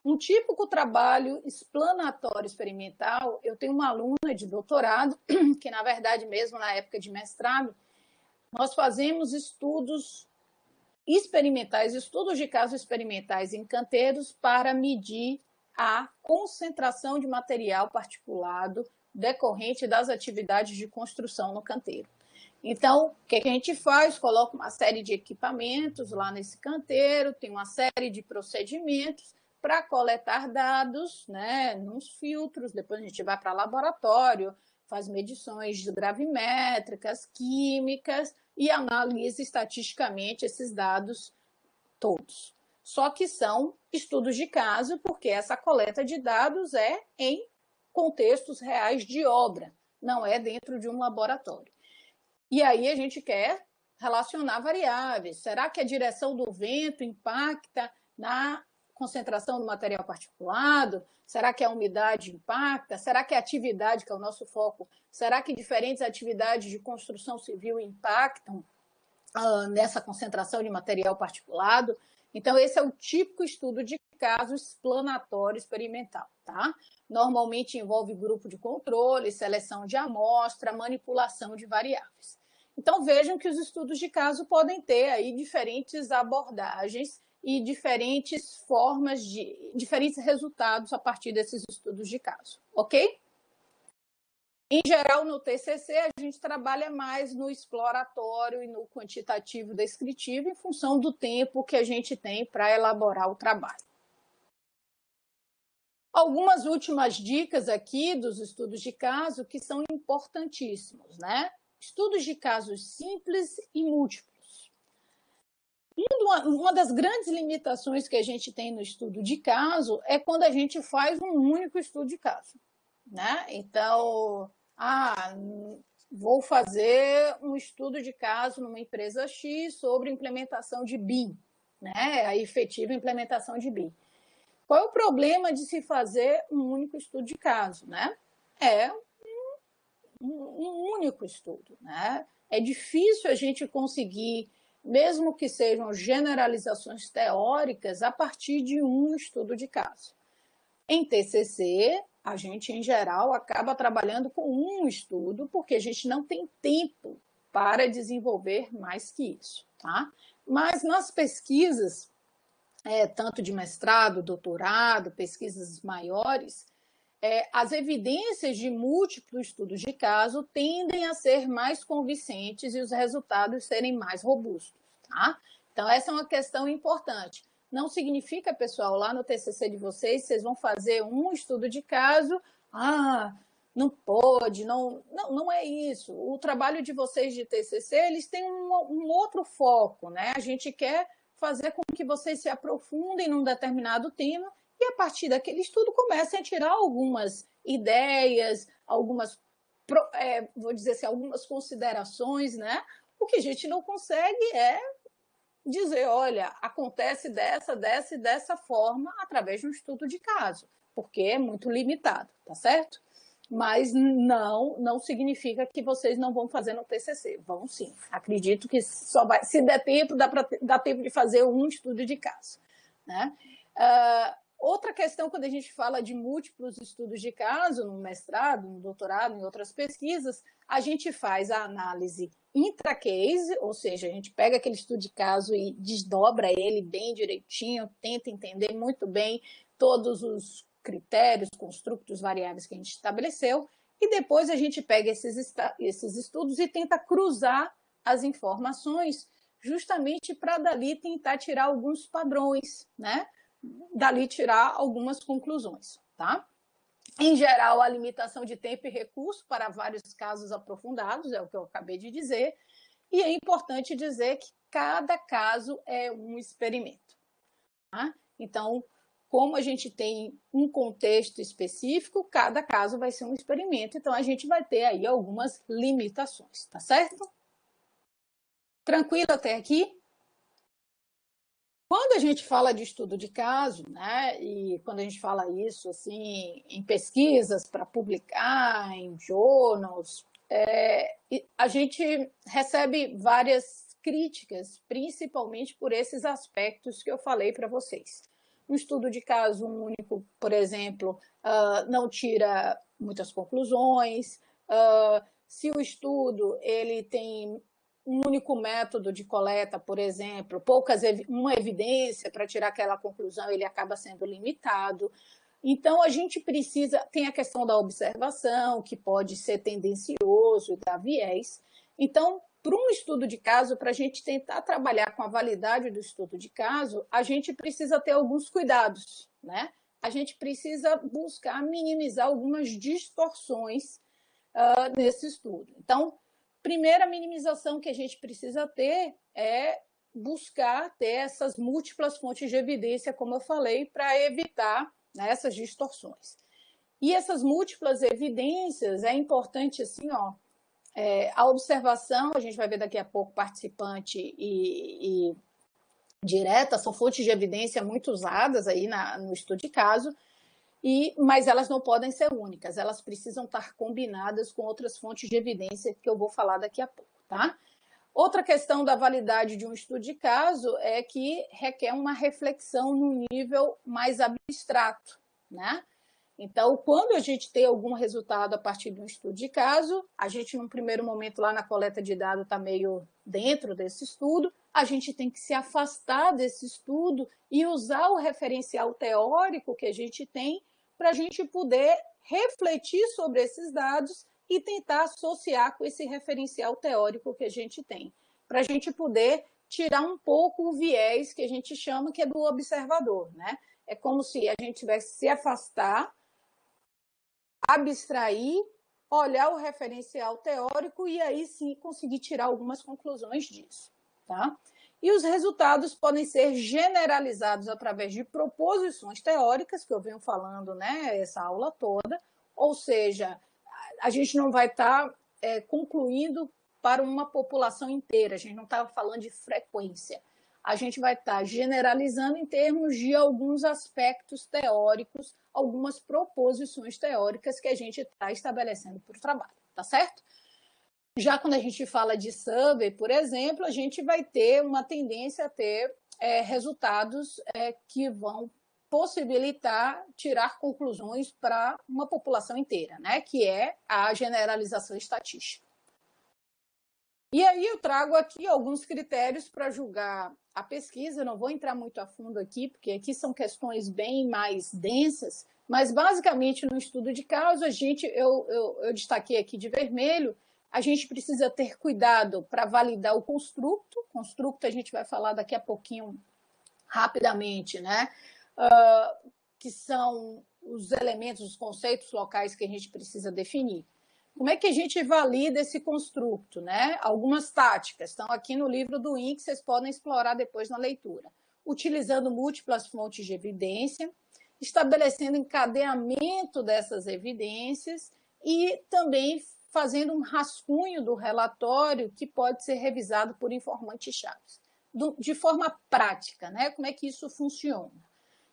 Um típico trabalho explanatório experimental, eu tenho uma aluna de doutorado, que na verdade mesmo na época de mestrado, nós fazemos estudos experimentais, estudos de casos experimentais em canteiros para medir a concentração de material particulado decorrente das atividades de construção no canteiro. Então, o que a gente faz? Coloca uma série de equipamentos lá nesse canteiro, tem uma série de procedimentos para coletar dados, né, nos filtros, depois a gente vai para laboratório, faz medições gravimétricas, químicas e analisa estatisticamente esses dados todos. Só que são estudos de caso, porque essa coleta de dados é em contextos reais de obra, não é dentro de um laboratório. E aí a gente quer relacionar variáveis. Será que a direção do vento impacta na concentração do material particulado? Será que a umidade impacta? Será que a atividade, que é o nosso foco, será que diferentes atividades de construção civil impactam nessa concentração de material particulado. Então, esse é o típico estudo de caso explanatório experimental, tá? Normalmente envolve grupo de controle, seleção de amostra, manipulação de variáveis. Então, vejam que os estudos de caso podem ter aí diferentes abordagens e diferentes formas diferentes resultados a partir desses estudos de caso, ok? Em geral, no TCC, a gente trabalha mais no exploratório e no quantitativo descritivo em função do tempo que a gente tem para elaborar o trabalho. Algumas últimas dicas aqui dos estudos de caso que são importantíssimos, né? Estudos de casos simples e múltiplos. Uma das grandes limitações que a gente tem no estudo de caso é quando a gente faz um único estudo de caso, né? Então, vou fazer um estudo de caso numa empresa X sobre implementação de BIM, né? A efetiva implementação de BIM. Qual é o problema de se fazer um único estudo de caso, né? É um único estudo, né? É difícil a gente conseguir, mesmo que sejam generalizações teóricas, a partir de um estudo de caso. Em TCC, a gente, em geral, acaba trabalhando com um estudo, porque a gente não tem tempo para desenvolver mais que isso, tá? Mas nas pesquisas, tanto de mestrado, doutorado, pesquisas maiores, as evidências de múltiplos estudos de caso tendem a ser mais convincentes e os resultados serem mais robustos, tá? Então, essa é uma questão importante. Não significa, pessoal, lá no TCC de vocês vão fazer um estudo de caso, não pode, não é isso. O trabalho de vocês de TCC, eles têm um outro foco, né? A gente quer fazer com que vocês se aprofundem num determinado tema e, a partir daquele estudo, comecem a tirar algumas ideias, algumas, vou dizer assim, algumas considerações, né? O que a gente não consegue é dizer, olha, acontece dessa e dessa forma através de um estudo de caso, porque é muito limitado, tá certo? Mas não significa que vocês não vão fazer no TCC, vão sim. Acredito que só vai, se der tempo, dá tempo de fazer um estudo de caso, né? Outra questão, quando a gente fala de múltiplos estudos de caso, no mestrado, no doutorado, em outras pesquisas, a gente faz a análise intra-case, ou seja, a gente pega aquele estudo de caso e desdobra ele bem direitinho, tenta entender muito bem todos os critérios, construtos, variáveis que a gente estabeleceu, e depois a gente pega esses estudos e tenta cruzar as informações, justamente para dali tentar tirar alguns padrões, né? Dali tirar algumas conclusões, tá? Em geral, a limitação de tempo e recurso para vários casos aprofundados, é o que eu acabei de dizer, e é importante dizer que cada caso é um experimento, tá? Então, como a gente tem um contexto específico, cada caso vai ser um experimento, então a gente vai ter aí algumas limitações, tá certo? Tranquilo até aqui? Quando a gente fala de estudo de caso, né, e quando a gente fala isso assim, em pesquisas para publicar, em journals, a gente recebe várias críticas, principalmente por esses aspectos que eu falei para vocês. Um estudo de caso único, por exemplo, não tira muitas conclusões. Se o estudo ele tem um único método de coleta, por exemplo, uma evidência para tirar aquela conclusão, ele acaba sendo limitado. Então, a gente precisa, tem a questão da observação, que pode ser tendencioso, dar viés. Então, para um estudo de caso, para a gente tentar trabalhar com a validade do estudo de caso, a gente precisa ter alguns cuidados, né? A gente precisa buscar minimizar algumas distorções nesse estudo. Então, primeira minimização que a gente precisa ter é buscar ter essas múltiplas fontes de evidência, como eu falei, para evitar, né, essas distorções. E essas múltiplas evidências, é importante assim, a observação, a gente vai ver daqui a pouco, participante e direta, são fontes de evidência muito usadas aí no estudo de caso, mas elas não podem ser únicas, elas precisam estar combinadas com outras fontes de evidência que eu vou falar daqui a pouco, tá? Outra questão da validade de um estudo de caso é que requer uma reflexão no nível mais abstrato, né? Então, quando a gente tem algum resultado a partir de um estudo de caso, a gente, num primeiro momento, lá na coleta de dados, está meio dentro desse estudo, a gente tem que se afastar desse estudo e usar o referencial teórico que a gente tem para a gente poder refletir sobre esses dados e tentar associar com esse referencial teórico que a gente tem, para a gente poder tirar um pouco o viés que a gente chama que é do observador, né? É como se a gente tivesse que se afastar, abstrair, olhar o referencial teórico e aí sim conseguir tirar algumas conclusões disso, tá? E os resultados podem ser generalizados através de proposições teóricas, que eu venho falando, né, essa aula toda, ou seja, a gente não vai estar concluindo para uma população inteira, a gente não está falando de frequência, a gente vai estar generalizando em termos de alguns aspectos teóricos, algumas proposições teóricas que a gente está estabelecendo para o trabalho, tá certo? Já quando a gente fala de survey, por exemplo, a gente vai ter uma tendência a ter resultados que vão possibilitar tirar conclusões para uma população inteira, né? Que é a generalização estatística. E aí eu trago aqui alguns critérios para julgar a pesquisa, eu não vou entrar muito a fundo aqui, porque aqui são questões bem mais densas, mas basicamente no estudo de caso, eu destaquei aqui de vermelho, a gente precisa ter cuidado para validar o construto a gente vai falar daqui a pouquinho rapidamente, né? Que são os elementos, os conceitos locais que a gente precisa definir. Como é que a gente valida esse construto, né? Algumas táticas estão aqui no livro do INC, vocês podem explorar depois na leitura. Utilizando múltiplas fontes de evidência, estabelecendo encadeamento dessas evidências e também fazendo um rascunho do relatório que pode ser revisado por informantes-chave. De forma prática, né? Como é que isso funciona?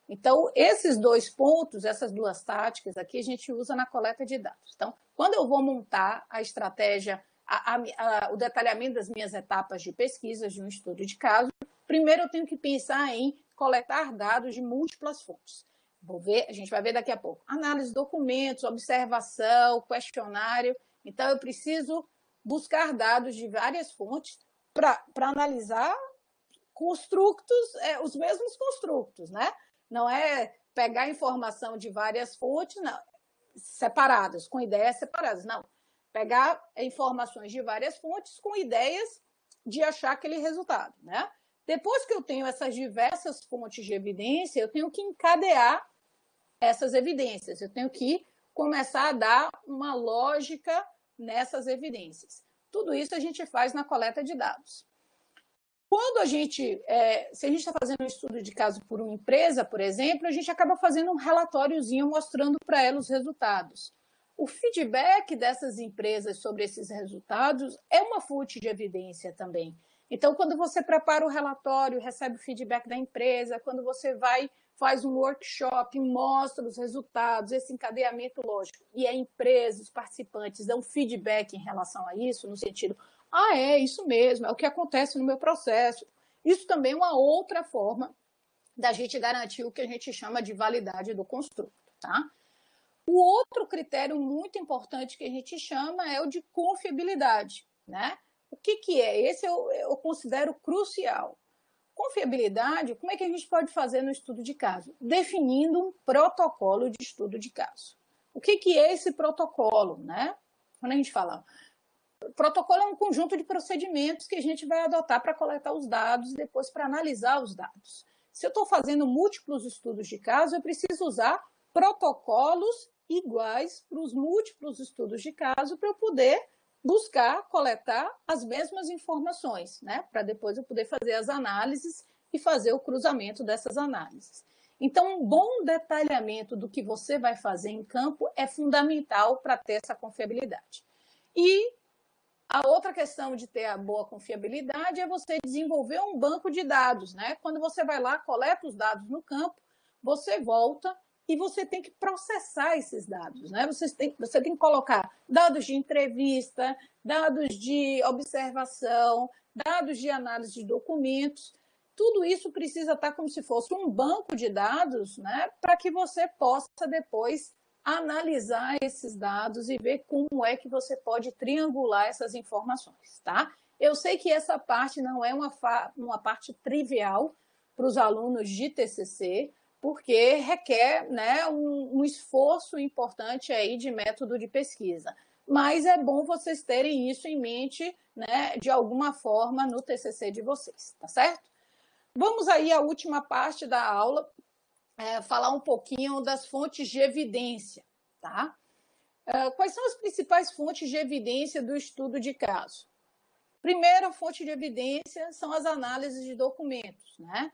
Então, esses dois pontos, essas duas táticas aqui, a gente usa na coleta de dados. Então, quando eu vou montar a estratégia, o detalhamento das minhas etapas de pesquisa de um estudo de caso, primeiro eu tenho que pensar em coletar dados de múltiplas fontes. A gente vai ver daqui a pouco. Análise de documentos, observação, questionário. Então, eu preciso buscar dados de várias fontes para analisar construtos, os mesmos construtos, né? Não é pegar informação de várias fontes não, separadas, com ideias separadas, não. Pegar informações de várias fontes com ideias de achar aquele resultado, né? Depois que eu tenho essas diversas fontes de evidência, eu tenho que encadear essas evidências, eu tenho que começar a dar uma lógica nessas evidências. Tudo isso a gente faz na coleta de dados. Quando se a gente está fazendo um estudo de caso por uma empresa, por exemplo, a gente acaba fazendo um relatóriozinho mostrando para ela os resultados. O feedback dessas empresas sobre esses resultados é uma fonte de evidência também. Então, quando você prepara o relatório, recebe o feedback da empresa, quando você faz um workshop, mostra os resultados, esse encadeamento lógico, e a empresa, os participantes dão feedback em relação a isso, no sentido, é isso mesmo, é o que acontece no meu processo. Isso também é uma outra forma da gente garantir o que a gente chama de validade do construto, tá? O outro critério muito importante que a gente chama é o de confiabilidade, né? O que é? Esse eu considero crucial. Confiabilidade, como é que a gente pode fazer no estudo de caso? Definindo um protocolo de estudo de caso. O que é esse protocolo, né? Quando a gente fala, o protocolo é um conjunto de procedimentos que a gente vai adotar para coletar os dados e depois para analisar os dados. Se eu estou fazendo múltiplos estudos de caso, eu preciso usar protocolos iguais para os múltiplos estudos de caso para eu poder buscar, coletar as mesmas informações, né? Para depois eu poder fazer as análises e fazer o cruzamento dessas análises. Então, um bom detalhamento do que você vai fazer em campo é fundamental para ter essa confiabilidade. E a outra questão de ter a boa confiabilidade é você desenvolver um banco de dados, né? Quando você vai lá, coleta os dados no campo, você volta e você tem que processar esses dados, né? Você tem que colocar dados de entrevista, dados de observação, dados de análise de documentos. Tudo isso precisa estar como se fosse um banco de dados, né? Para que você possa depois analisar esses dados e ver como é que você pode triangular essas informações, tá? Eu sei que essa parte não é uma parte trivial para os alunos de TCC, porque requer, né, um esforço importante aí de método de pesquisa. Mas é bom vocês terem isso em mente, né, de alguma forma no TCC de vocês, tá certo? Vamos aí à última parte da aula, falar um pouquinho das fontes de evidência, tá? Quais são as principais fontes de evidência do estudo de caso? Primeira fonte de evidência são as análises de documentos, né?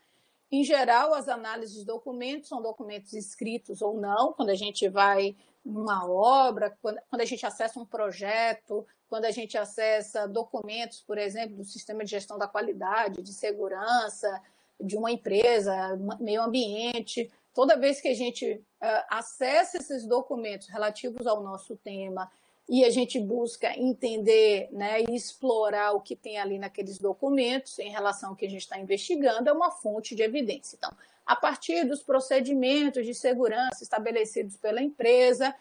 Em geral, as análises de documentos são documentos escritos ou não, quando a gente vai numa obra, quando a gente acessa um projeto, quando a gente acessa documentos, por exemplo, do sistema de gestão da qualidade, de segurança, de uma empresa, meio ambiente. Toda vez que a gente acessa esses documentos relativos ao nosso tema e a gente busca entender, né, e explorar o que tem ali naqueles documentos em relação ao que a gente está investigando, é uma fonte de evidência. Então, a partir dos procedimentos de segurança estabelecidos pela empresa,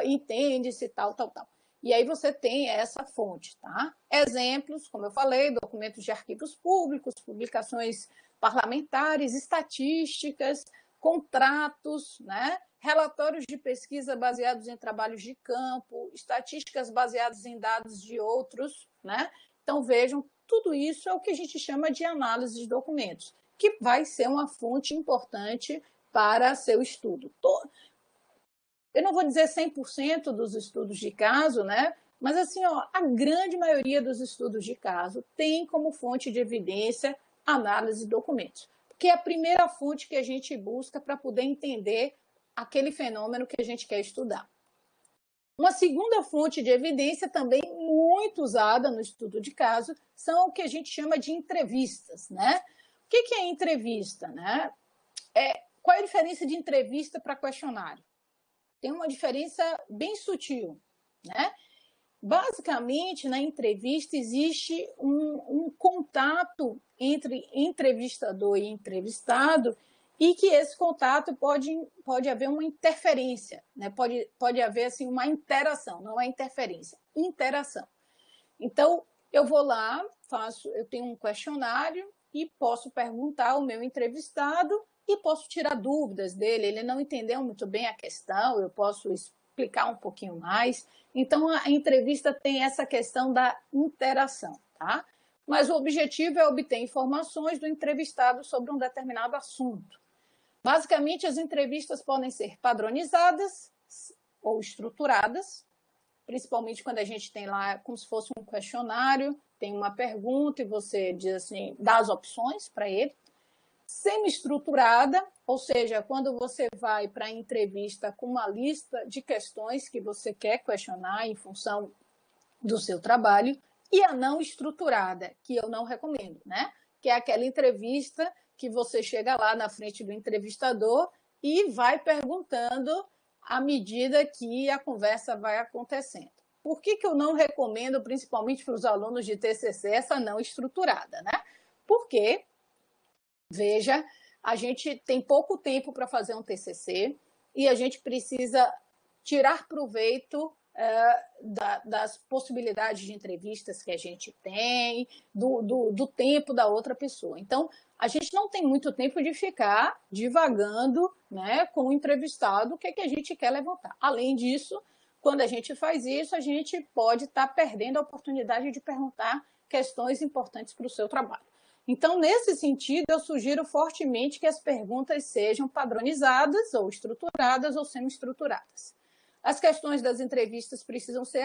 entende-se tal. E aí você tem essa fonte, tá? Exemplos, como eu falei, documentos de arquivos públicos, publicações parlamentares, estatísticas, contratos, né? Relatórios de pesquisa baseados em trabalhos de campo, estatísticas baseadas em dados de outros, né? Então, vejam, tudo isso é o que a gente chama de análise de documentos, que vai ser uma fonte importante para seu estudo. Eu não vou dizer 100% dos estudos de caso, né? Mas, assim, ó, a grande maioria dos estudos de caso tem como fonte de evidência análise de documentos, porque é a primeira fonte que a gente busca para poder entender aquele fenômeno que a gente quer estudar. Uma segunda fonte de evidência também muito usada no estudo de caso são o que a gente chama de entrevistas, né? O que é entrevista, né? Qual é a diferença de entrevista para questionário? Tem uma diferença bem sutil, né? Basicamente, na entrevista existe um contato entre entrevistador e entrevistado, e que esse contato pode haver uma interferência, né? Pode haver assim, uma interação, não é interferência, interação. Então, eu vou lá, eu tenho um questionário e posso perguntar ao meu entrevistado e posso tirar dúvidas dele. Ele não entendeu muito bem a questão, eu posso explicar um pouquinho mais. Então, a entrevista tem essa questão da interação, tá? Mas o objetivo é obter informações do entrevistado sobre um determinado assunto. Basicamente, as entrevistas podem ser padronizadas ou estruturadas, principalmente quando a gente tem lá como se fosse um questionário, tem uma pergunta e você diz assim, dá as opções para ele. Semi-estruturada, ou seja, quando você vai para a entrevista com uma lista de questões que você quer questionar em função do seu trabalho, e a não estruturada, que eu não recomendo, né? Que é aquela entrevista que você chega lá na frente do entrevistador e vai perguntando à medida que a conversa vai acontecendo. Por que eu não recomendo, principalmente para os alunos de TCC, essa não estruturada, né? Porque, veja, a gente tem pouco tempo para fazer um TCC e a gente precisa tirar proveito das possibilidades de entrevistas que a gente tem, do tempo da outra pessoa. Então, a gente não tem muito tempo de ficar divagando, né, com o entrevistado o que a gente quer levantar. Além disso, quando a gente faz isso, a gente pode estar perdendo a oportunidade de perguntar questões importantes para o seu trabalho. Então, nesse sentido, eu sugiro fortemente que as perguntas sejam padronizadas, ou estruturadas, ou semi-estruturadas. As questões das entrevistas precisam ser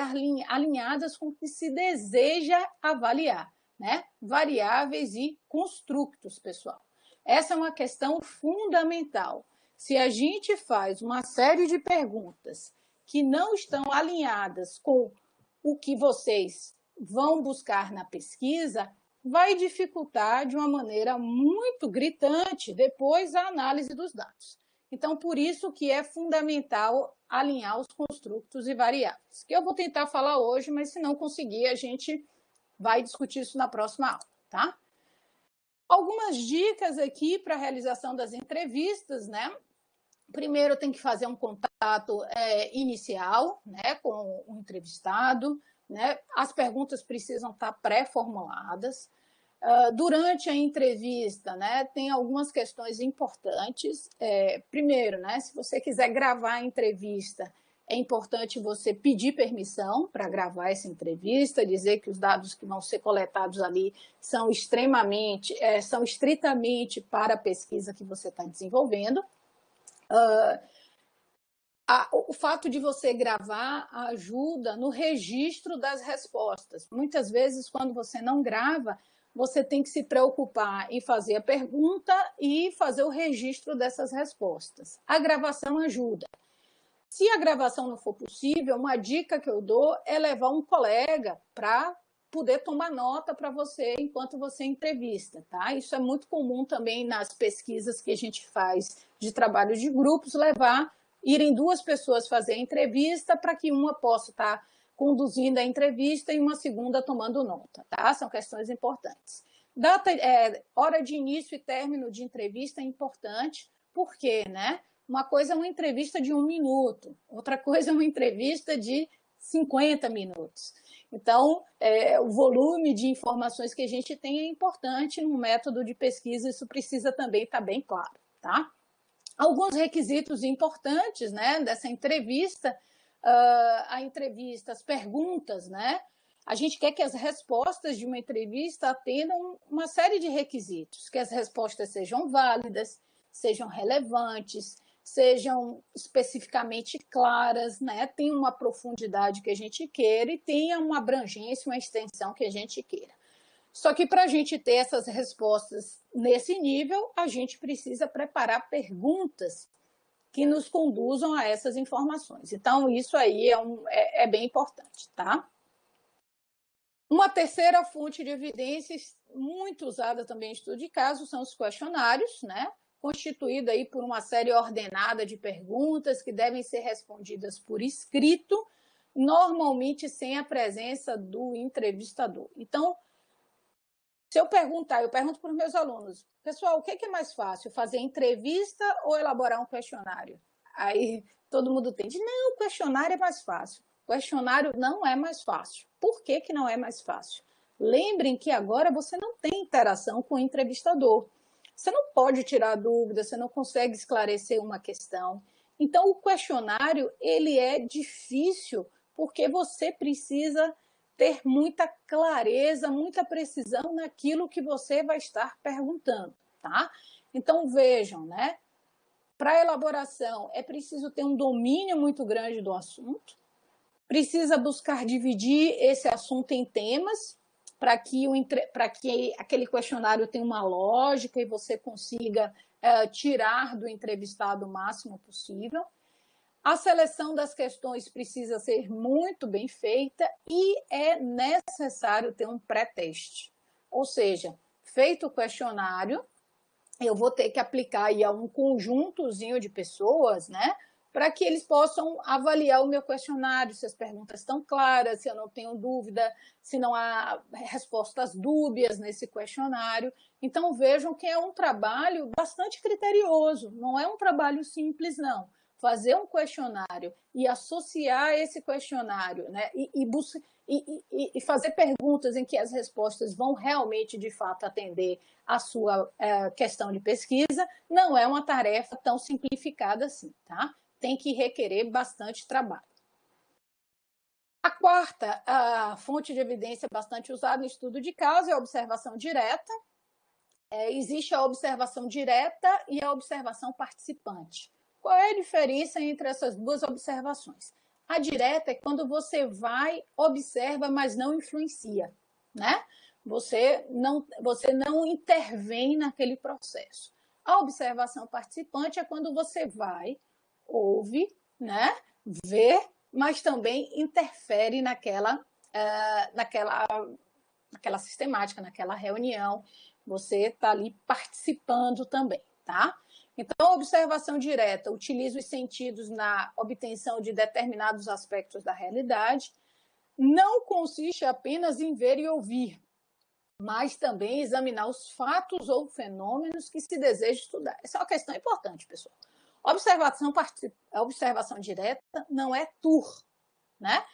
alinhadas com o que se deseja avaliar, né? Variáveis e construtos, pessoal. Essa é uma questão fundamental. Se a gente faz uma série de perguntas que não estão alinhadas com o que vocês vão buscar na pesquisa, vai dificultar de uma maneira muito gritante depois a análise dos dados. Então, por isso que é fundamental alinhar os construtos e variáveis, que eu vou tentar falar hoje, mas se não conseguir, a gente vai discutir isso na próxima aula, tá? Algumas dicas aqui para a realização das entrevistas, né? Primeiro, tem que fazer um contato inicial, né, com o entrevistado, né? As perguntas precisam estar pré-formuladas. Durante a entrevista, né, tem algumas questões importantes. Primeiro, né, se você quiser gravar a entrevista, é importante você pedir permissão para gravar essa entrevista, dizer que os dados que vão ser coletados ali são estritamente para a pesquisa que você está desenvolvendo. O fato de você gravar ajuda no registro das respostas. Muitas vezes, quando você não grava, você tem que se preocupar em fazer a pergunta e fazer o registro dessas respostas. A gravação ajuda. Se a gravação não for possível, uma dica que eu dou é levar um colega para poder tomar nota para você enquanto você entrevista, tá? Isso é muito comum também nas pesquisas que a gente faz de trabalho de grupos, irem duas pessoas fazer a entrevista para que uma possa estar conduzindo a entrevista e uma segunda tomando nota, tá? São questões importantes. Hora de início e término de entrevista é importante, por quê, né? Uma coisa é uma entrevista de 1 minuto, outra coisa é uma entrevista de 50 minutos. Então, o volume de informações que a gente tem é importante no método de pesquisa, isso precisa também estar bem claro, tá? Alguns requisitos importantes, né, dessa entrevista, as perguntas, né? A gente quer que as respostas de uma entrevista atendam uma série de requisitos, que as respostas sejam válidas, sejam relevantes, sejam especificamente claras, né? Tenham uma profundidade que a gente queira e tenha uma abrangência, uma extensão que a gente queira. Só que para a gente ter essas respostas nesse nível, a gente precisa preparar perguntas que nos conduzam a essas informações. Então, isso aí é bem importante, tá? Uma terceira fonte de evidências muito usada também em estudo de caso são os questionários, né? Constituído aí por uma série ordenada de perguntas que devem ser respondidas por escrito, normalmente sem a presença do entrevistador. Então, se eu pergunto para os meus alunos, pessoal, o que é mais fácil, fazer entrevista ou elaborar um questionário? Aí todo mundo tende, não, o questionário é mais fácil. O questionário não é mais fácil. Por que não é mais fácil? Lembrem que agora você não tem interação com o entrevistador. Você não pode tirar dúvida, você não consegue esclarecer uma questão. Então, o questionário, ele é difícil porque você precisa ter muita clareza, muita precisão naquilo que você vai estar perguntando, tá? Então, vejam, né? Para a elaboração, é preciso ter um domínio muito grande do assunto, precisa buscar dividir esse assunto em temas, para que aquele questionário tenha uma lógica e você consiga tirar do entrevistado o máximo possível. A seleção das questões precisa ser muito bem feita e é necessário ter um pré-teste. Ou seja, feito o questionário, eu vou ter que aplicar aí a um conjuntozinho de pessoas, né? Para que eles possam avaliar o meu questionário, se as perguntas estão claras, se eu não tenho dúvida, se não há respostas dúbias nesse questionário. Então, vejam que é um trabalho bastante criterioso, não é um trabalho simples, não. Fazer um questionário e associar esse questionário, né, e fazer perguntas em que as respostas vão realmente, de fato, atender a sua questão de pesquisa, não é uma tarefa tão simplificada assim, tá? Tem que requerer bastante trabalho. A quarta fonte de evidência bastante usada no estudo de caso é a observação direta. Existe a observação direta e a observação participante. Qual é a diferença entre essas duas observações? A direta é quando você observa, mas não influencia, né? Você não intervém naquele processo. A observação participante é quando você ouve, né? Vê, mas também interfere naquela sistemática, naquela reunião. Você está ali participando também, tá? Então, a observação direta utiliza os sentidos na obtenção de determinados aspectos da realidade, não consiste apenas em ver e ouvir, mas também examinar os fatos ou fenômenos que se deseja estudar. Essa é uma questão importante, pessoal. Observação direta não é tour, né?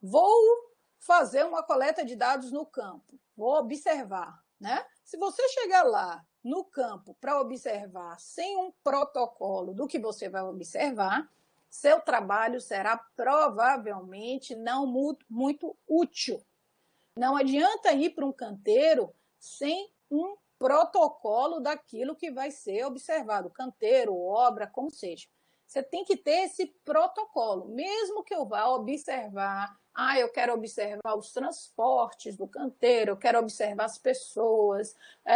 Vou fazer uma coleta de dados no campo, vou observar, né? Se você chegar lá no campo para observar sem um protocolo do que você vai observar, seu trabalho será provavelmente não muito útil. Não adianta ir para um canteiro sem um protocolo daquilo que vai ser observado, canteiro, obra, como seja. Você tem que ter esse protocolo, mesmo que eu vá observar, eu quero observar os transportes do canteiro, eu quero observar as pessoas,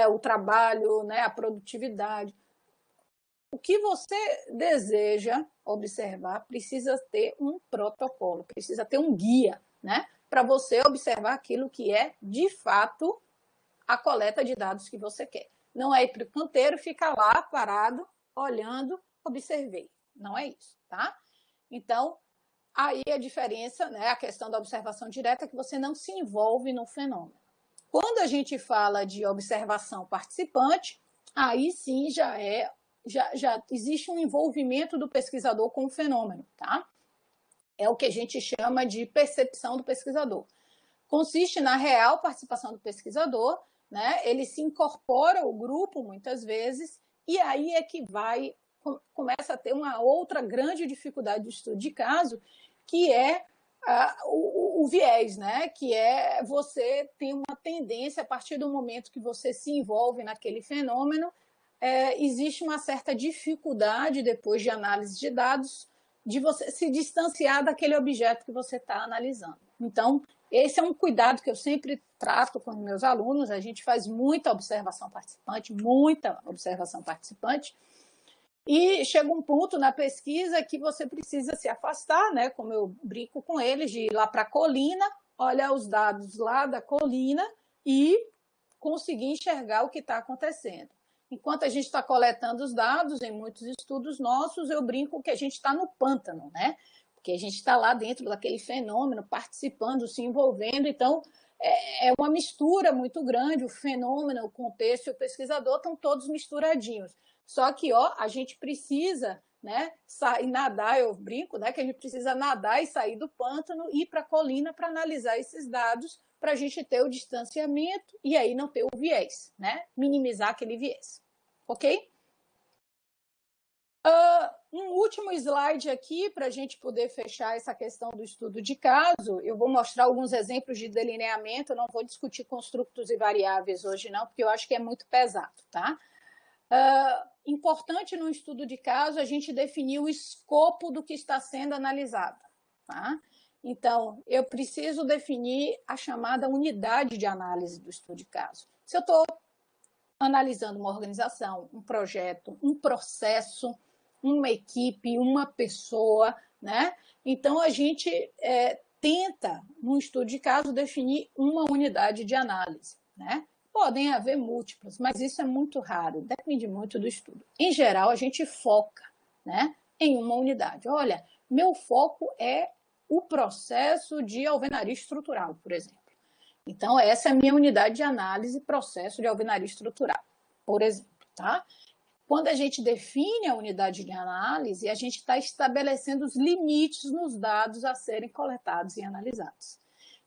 o trabalho, né, a produtividade. O que você deseja observar precisa ter um protocolo, precisa ter um guia, né, para você observar aquilo que é, de fato, a coleta de dados que você quer. Não é ir para o canteiro, ficar lá parado, olhando, observei. Não é isso, tá? Então, aí a diferença, né, a questão da observação direta é que você não se envolve no fenômeno. Quando a gente fala de observação participante, aí sim já existe um envolvimento do pesquisador com o fenômeno, tá? É o que a gente chama de percepção do pesquisador. Consiste na real participação do pesquisador, né? Ele se incorpora ao grupo muitas vezes, e aí é que começa a ter uma outra grande dificuldade do estudo de caso, que é o viés, né? Que é você tem uma tendência, a partir do momento que você se envolve naquele fenômeno, existe uma certa dificuldade, depois de análise de dados, de você se distanciar daquele objeto que você está analisando. Então, esse é um cuidado que eu sempre trato com meus alunos. A gente faz muita observação participante, e chega um ponto na pesquisa que você precisa se afastar, né? Como eu brinco com eles, de ir lá para a colina, olhar os dados lá da colina e conseguir enxergar o que está acontecendo. Enquanto a gente está coletando os dados, em muitos estudos nossos, eu brinco que a gente está no pântano, né? Porque a gente está lá dentro daquele fenômeno, participando, se envolvendo. Então, é uma mistura muito grande, o fenômeno, o contexto e o pesquisador estão todos misturadinhos. Só que a gente precisa, né, sair, nadar, eu brinco, né, que a gente precisa nadar e sair do pântano e ir para a colina para analisar esses dados, para a gente ter o distanciamento e aí não ter o viés, né? Minimizar aquele viés, ok? Um último slide aqui para a gente poder fechar essa questão do estudo de caso. Eu vou mostrar alguns exemplos de delineamento, eu não vou discutir construtos e variáveis hoje não, porque eu acho que é muito pesado, tá? Importante no estudo de caso a gente definir o escopo do que está sendo analisado, tá? Então, eu preciso definir a chamada unidade de análise do estudo de caso. Se eu estou analisando uma organização, um projeto, um processo, uma equipe, uma pessoa, né? Então, a gente tenta, no estudo de caso, definir uma unidade de análise, né? Podem haver múltiplas, mas isso é muito raro, depende muito do estudo. Em geral, a gente foca, né, em uma unidade. Olha, meu foco é o processo de alvenaria estrutural, por exemplo. Então, essa é a minha unidade de análise, processo de alvenaria estrutural, por exemplo, tá? Quando a gente define a unidade de análise, a gente está estabelecendo os limites nos dados a serem coletados e analisados.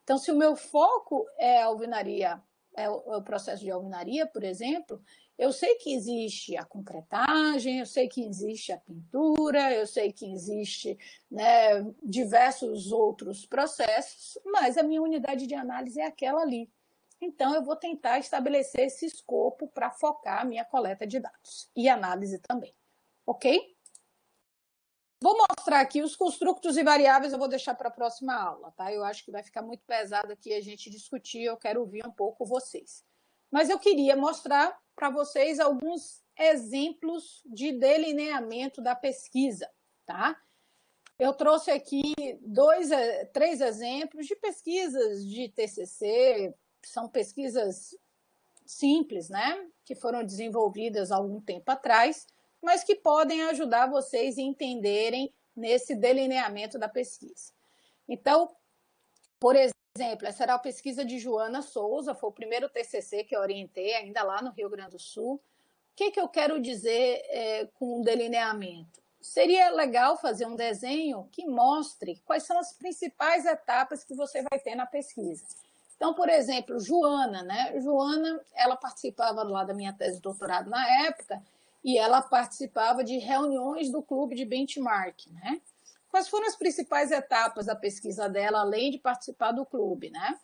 Então, se o meu foco é a alvenaria, é o processo de alvenaria, por exemplo, eu sei que existe a concretagem, eu sei que existe a pintura, eu sei que existe, né, diversos outros processos, mas a minha unidade de análise é aquela ali. Então, eu vou tentar estabelecer esse escopo para focar a minha coleta de dados e análise também, ok? Vou mostrar aqui os construtos e variáveis, eu vou deixar para a próxima aula, tá? Eu acho que vai ficar muito pesado aqui a gente discutir, eu quero ouvir um pouco vocês. Mas eu queria mostrar para vocês alguns exemplos de delineamento da pesquisa, tá? Eu trouxe aqui 3 exemplos de pesquisas de TCC, são pesquisas simples, né? Que foram desenvolvidas há algum tempo atrás, mas que podem ajudar vocês a entenderem nesse delineamento da pesquisa. Então, por exemplo, essa era a pesquisa de Joana Souza, foi o primeiro TCC que eu orientei, ainda lá no Rio Grande do Sul. O que eu quero dizer com delineamento? Seria legal fazer um desenho que mostre quais são as principais etapas que você vai ter na pesquisa. Então, por exemplo, Joana, né? Joana, ela participava lá da minha tese de doutorado na época e ela participava de reuniões do clube de benchmark, né? Quais foram as principais etapas da pesquisa dela, além de participar do clube, né?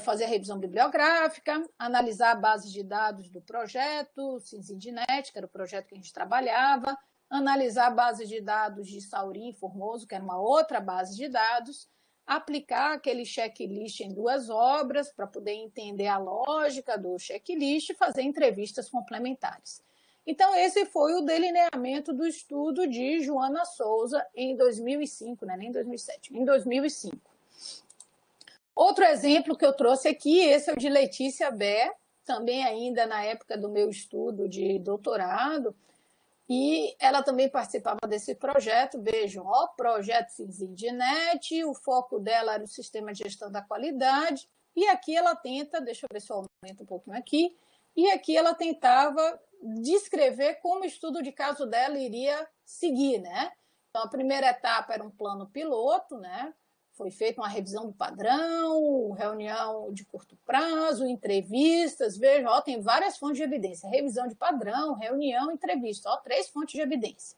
Fazer a revisão bibliográfica, analisar a base de dados do projeto, Cinzindinet, que era o projeto que a gente trabalhava, analisar a base de dados de Saurim e Formoso, que era uma outra base de dados, aplicar aquele checklist em 2 obras para poder entender a lógica do checklist e fazer entrevistas complementares. Então, esse foi o delineamento do estudo de Joana Souza em 2005, não é nem em 2007, em 2005. Outro exemplo que eu trouxe aqui, esse é o de Letícia Bé, também ainda na época do meu estudo de doutorado, e ela também participava desse projeto. Vejam, ó, projeto Cinzindinet, o foco dela era o sistema de gestão da qualidade, e aqui ela tenta, deixa eu ver se eu aumento um pouquinho aqui, e aqui ela tentava descrever como o estudo de caso dela iria seguir, né? Então, a primeira etapa era um plano piloto, né? Foi feita uma revisão do padrão, reunião de curto prazo, entrevistas. Veja, ó, tem várias fontes de evidência. Revisão de padrão, reunião, entrevista. Ó, 3 fontes de evidência.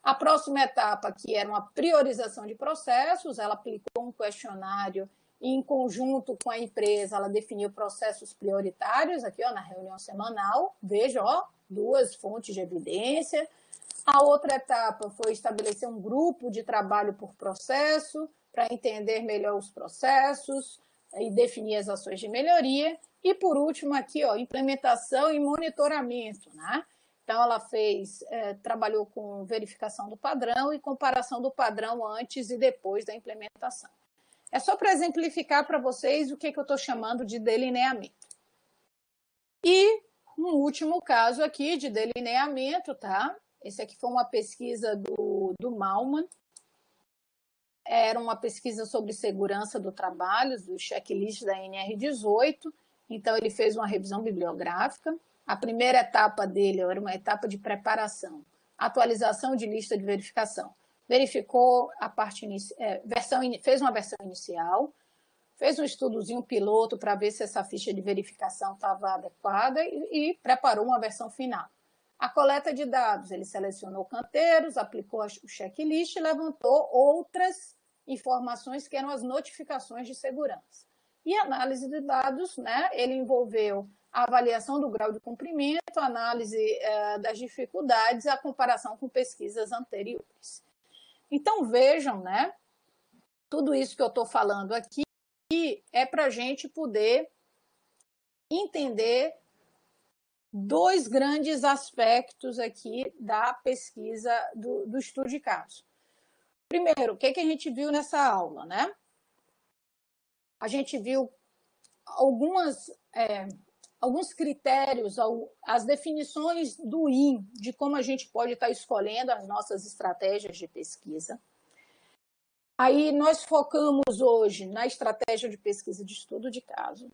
A próxima etapa, que era uma priorização de processos, ela aplicou um questionário e, em conjunto com a empresa, ela definiu processos prioritários, aqui ó, na reunião semanal. Veja, ó, 2 fontes de evidência. A outra etapa foi estabelecer um grupo de trabalho por processo, para entender melhor os processos e definir as ações de melhoria. E, por último, aqui, ó, implementação e monitoramento, né? Então, ela trabalhou com verificação do padrão e comparação do padrão antes e depois da implementação. É só para exemplificar para vocês o que eu estou chamando de delineamento. E um último caso aqui de delineamento, tá? Esse aqui foi uma pesquisa do Malman. Era uma pesquisa sobre segurança do trabalho, do checklist da NR18. Então, ele fez uma revisão bibliográfica. A primeira etapa dele era uma etapa de preparação, atualização de lista de verificação. Verificou a parte fez uma versão inicial, fez um estudozinho piloto para ver se essa ficha de verificação estava adequada e preparou uma versão final. A coleta de dados, ele selecionou canteiros, aplicou o checklist e levantou outras informações que eram as notificações de segurança. E a análise de dados, né, ele envolveu a avaliação do grau de cumprimento, a análise das dificuldades e a comparação com pesquisas anteriores. Então, vejam, né, tudo isso que eu estou falando aqui é para a gente poder entender 2 grandes aspectos aqui da pesquisa do estudo de caso. Primeiro, o que a gente viu nessa aula, né? A gente viu alguns critérios, as definições do IN, de como a gente pode estar escolhendo as nossas estratégias de pesquisa. Aí nós focamos hoje na estratégia de pesquisa de estudo de caso.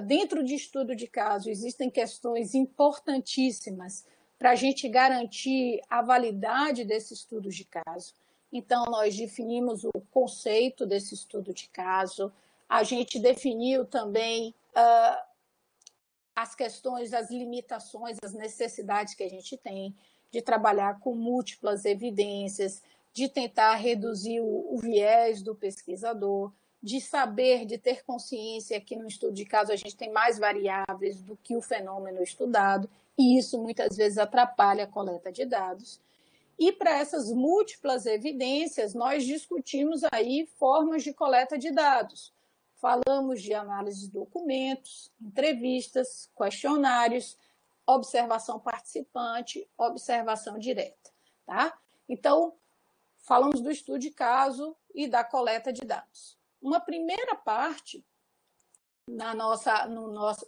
Dentro de estudo de caso, existem questões importantíssimas para a gente garantir a validade desse estudo de caso. Então, nós definimos o conceito desse estudo de caso, a gente definiu também as questões, as limitações, as necessidades que a gente tem de trabalhar com múltiplas evidências, de tentar reduzir o viés do pesquisador, de saber, de ter consciência que no estudo de caso a gente tem mais variáveis do que o fenômeno estudado, e isso muitas vezes atrapalha a coleta de dados. E para essas múltiplas evidências, nós discutimos aí formas de coleta de dados. Falamos de análise de documentos, entrevistas, questionários, observação participante, observação direta, tá? Então, falamos do estudo de caso e da coleta de dados. Uma primeira parte, na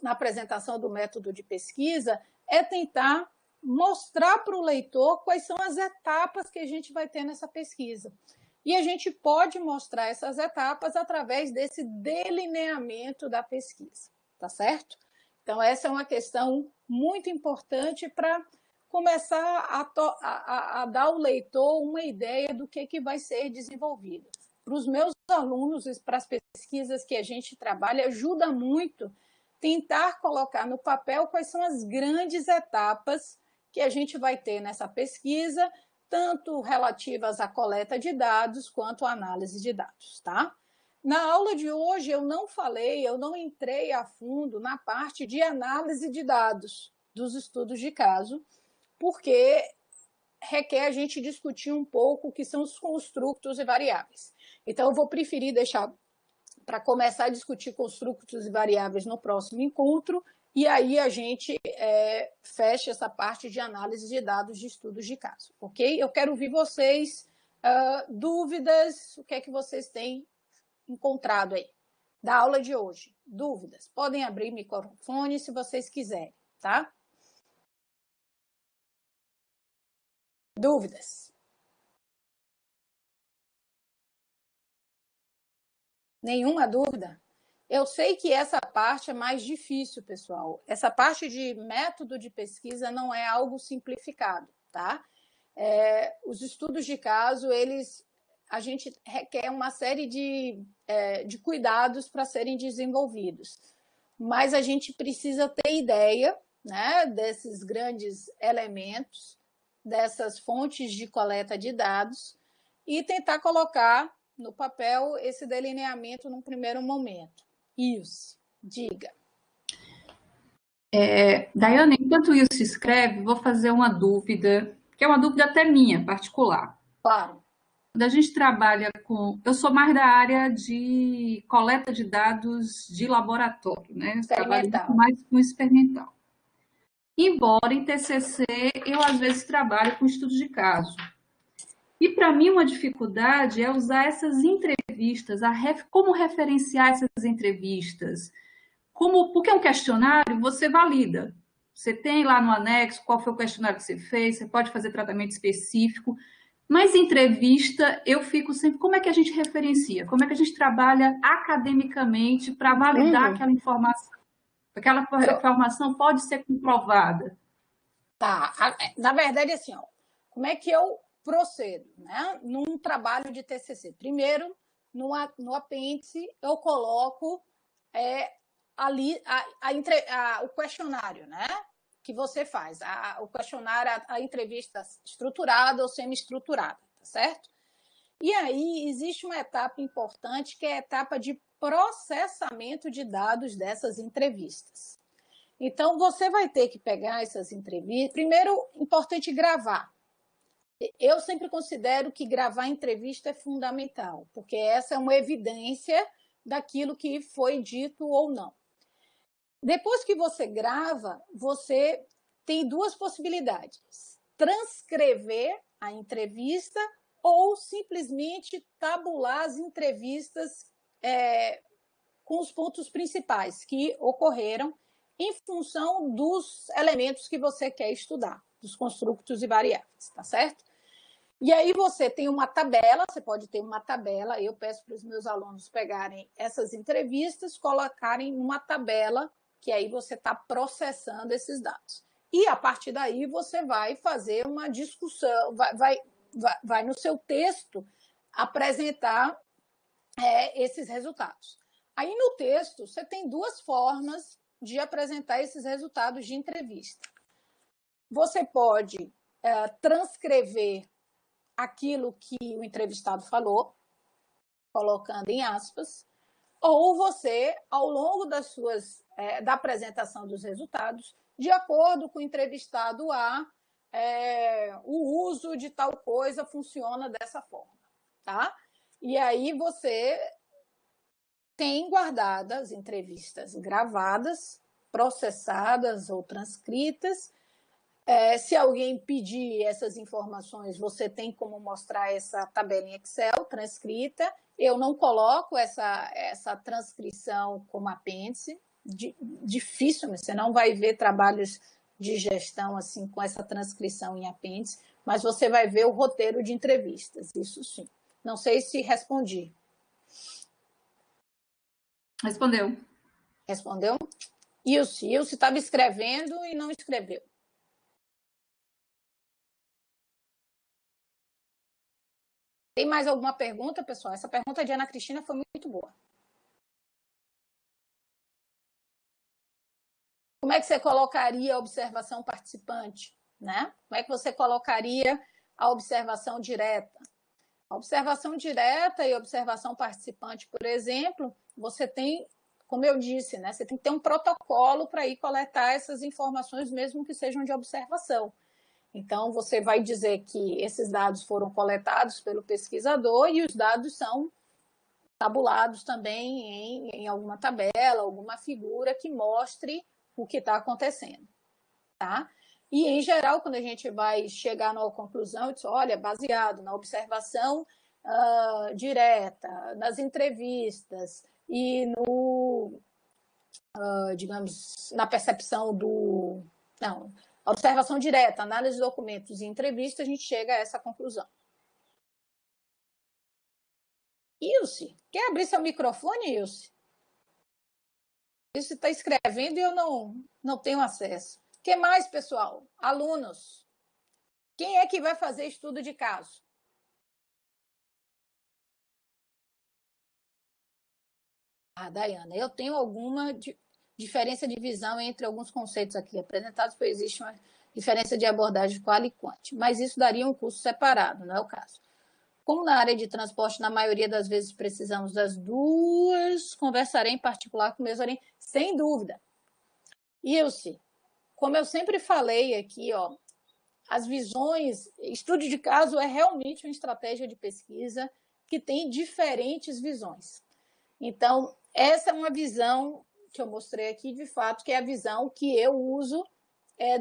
apresentação do método de pesquisa, é tentar mostrar para o leitor quais são as etapas que a gente vai ter nessa pesquisa. E a gente pode mostrar essas etapas através desse delineamento da pesquisa, tá certo? Então, essa é uma questão muito importante para começar a dar ao leitor uma ideia do que vai ser desenvolvido. Para os meus alunos e para as pesquisas que a gente trabalha, ajuda muito tentar colocar no papel quais são as grandes etapas que a gente vai ter nessa pesquisa, tanto relativas à coleta de dados quanto à análise de dados, tá? Na aula de hoje eu não entrei a fundo na parte de análise de dados dos estudos de caso, porque requer a gente discutir um pouco o que são os construtos e variáveis. Então, eu vou preferir deixar para começar a discutir construtos e variáveis no próximo encontro, e aí a gente fecha essa parte de análise de dados de estudos de caso, ok? Eu quero ouvir vocês, dúvidas, o que é que vocês têm encontrado aí da aula de hoje. Dúvidas? Podem abrir o microfone se vocês quiserem, tá? Dúvidas? Nenhuma dúvida? Eu sei que essa parte é mais difícil, pessoal. Essa parte de método de pesquisa não é algo simplificado, tá? Os estudos de caso, a gente requer uma série de cuidados para serem desenvolvidos. Mas a gente precisa ter ideia, né, desses grandes elementos, dessas fontes de coleta de dados e tentar colocar no papel esse delineamento num primeiro momento. Isso, diga. Daiane, enquanto o Wilson escreve, vou fazer uma dúvida, que é uma dúvida até minha, particular. Claro. Quando a gente trabalha com... Eu sou mais da área de coleta de dados de laboratório, né? Trabalho muito mais com experimental. Embora em TCC eu, às vezes, trabalho com estudos de caso. E, para mim, uma dificuldade é usar essas entrevistas, como referenciar essas entrevistas. Porque é um questionário, você valida. Você tem lá no anexo qual foi o questionário que você fez, você pode fazer tratamento específico. Mas entrevista, eu fico sempre... Como é que a gente referencia? Como é que a gente trabalha academicamente para validar aquela informação? Aquela informação pode ser comprovada. Tá. Na verdade, assim, ó, como é que eu procedo, né? Num trabalho de TCC. Primeiro, no apêndice, eu coloco ali o questionário, né? Que você faz. O questionário, a entrevista estruturada ou semi-estruturada, tá certo? E aí existe uma etapa importante que é a etapa de processamento de dados dessas entrevistas. Então, você vai ter que pegar essas entrevistas. Primeiro, importante gravar. Eu sempre considero que gravar entrevista é fundamental, porque essa é uma evidência daquilo que foi dito ou não. Depois que você grava, você tem duas possibilidades: transcrever a entrevista ou simplesmente tabular as entrevistas com os pontos principais que ocorreram em função dos elementos que você quer estudar, dos construtos e variáveis, tá certo? E aí você tem uma tabela, você pode ter uma tabela, eu peço para os meus alunos pegarem essas entrevistas, colocarem numa tabela, que aí você está processando esses dados. E a partir daí você vai fazer uma discussão, vai no seu texto apresentar esses resultados. Aí no texto você tem duas formas de apresentar esses resultados de entrevista. Você pode transcrever aquilo que o entrevistado falou, colocando em aspas, ou você, ao longo da apresentação dos resultados, de acordo com o entrevistado o uso de tal coisa funciona dessa forma, tá? E aí você tem guardadas entrevistas gravadas, processadas ou transcritas. Se alguém pedir essas informações, você tem como mostrar essa tabela em Excel transcrita. Eu não coloco essa transcrição como apêndice, difícil, você não vai ver trabalhos de gestão, assim, com essa transcrição em apêndice, mas você vai ver o roteiro de entrevistas, isso sim. Não sei se respondi. Respondeu. Respondeu? Ilse estava escrevendo e não escreveu. Tem mais alguma pergunta, pessoal? Essa pergunta de Ana Cristina foi muito boa. Como é que você colocaria a observação participante, né? Como é que você colocaria a observação direta? A observação direta e observação participante, por exemplo, você tem, como eu disse, né? Você tem que ter um protocolo para ir coletar essas informações, mesmo que sejam de observação. Então, você vai dizer que esses dados foram coletados pelo pesquisador e os dados são tabulados também em alguma tabela, alguma figura que mostre o que está acontecendo, tá? E, em geral, quando a gente vai chegar numa conclusão, diz, olha, baseado na observação direta, nas entrevistas e no, digamos, na percepção do... Não, observação direta, análise de documentos e entrevista, a gente chega a essa conclusão. Ilse, quer abrir seu microfone, Ilse? Ilse está escrevendo e eu não tenho acesso. O que mais, pessoal? Alunos. Quem é que vai fazer estudo de caso? Daiana, eu tenho alguma diferença de visão entre alguns conceitos aqui apresentados, pois existe uma diferença de abordagem qual e quant, mas isso daria um curso separado, não é o caso. Como na área de transporte, na maioria das vezes precisamos das duas, conversarei em particular com meus orientadores, sem dúvida. Ilse, como eu sempre falei aqui, ó, as visões, estudo de caso é realmente uma estratégia de pesquisa que tem diferentes visões. Então, essa é uma visão que eu mostrei aqui, de fato, que é a visão que eu uso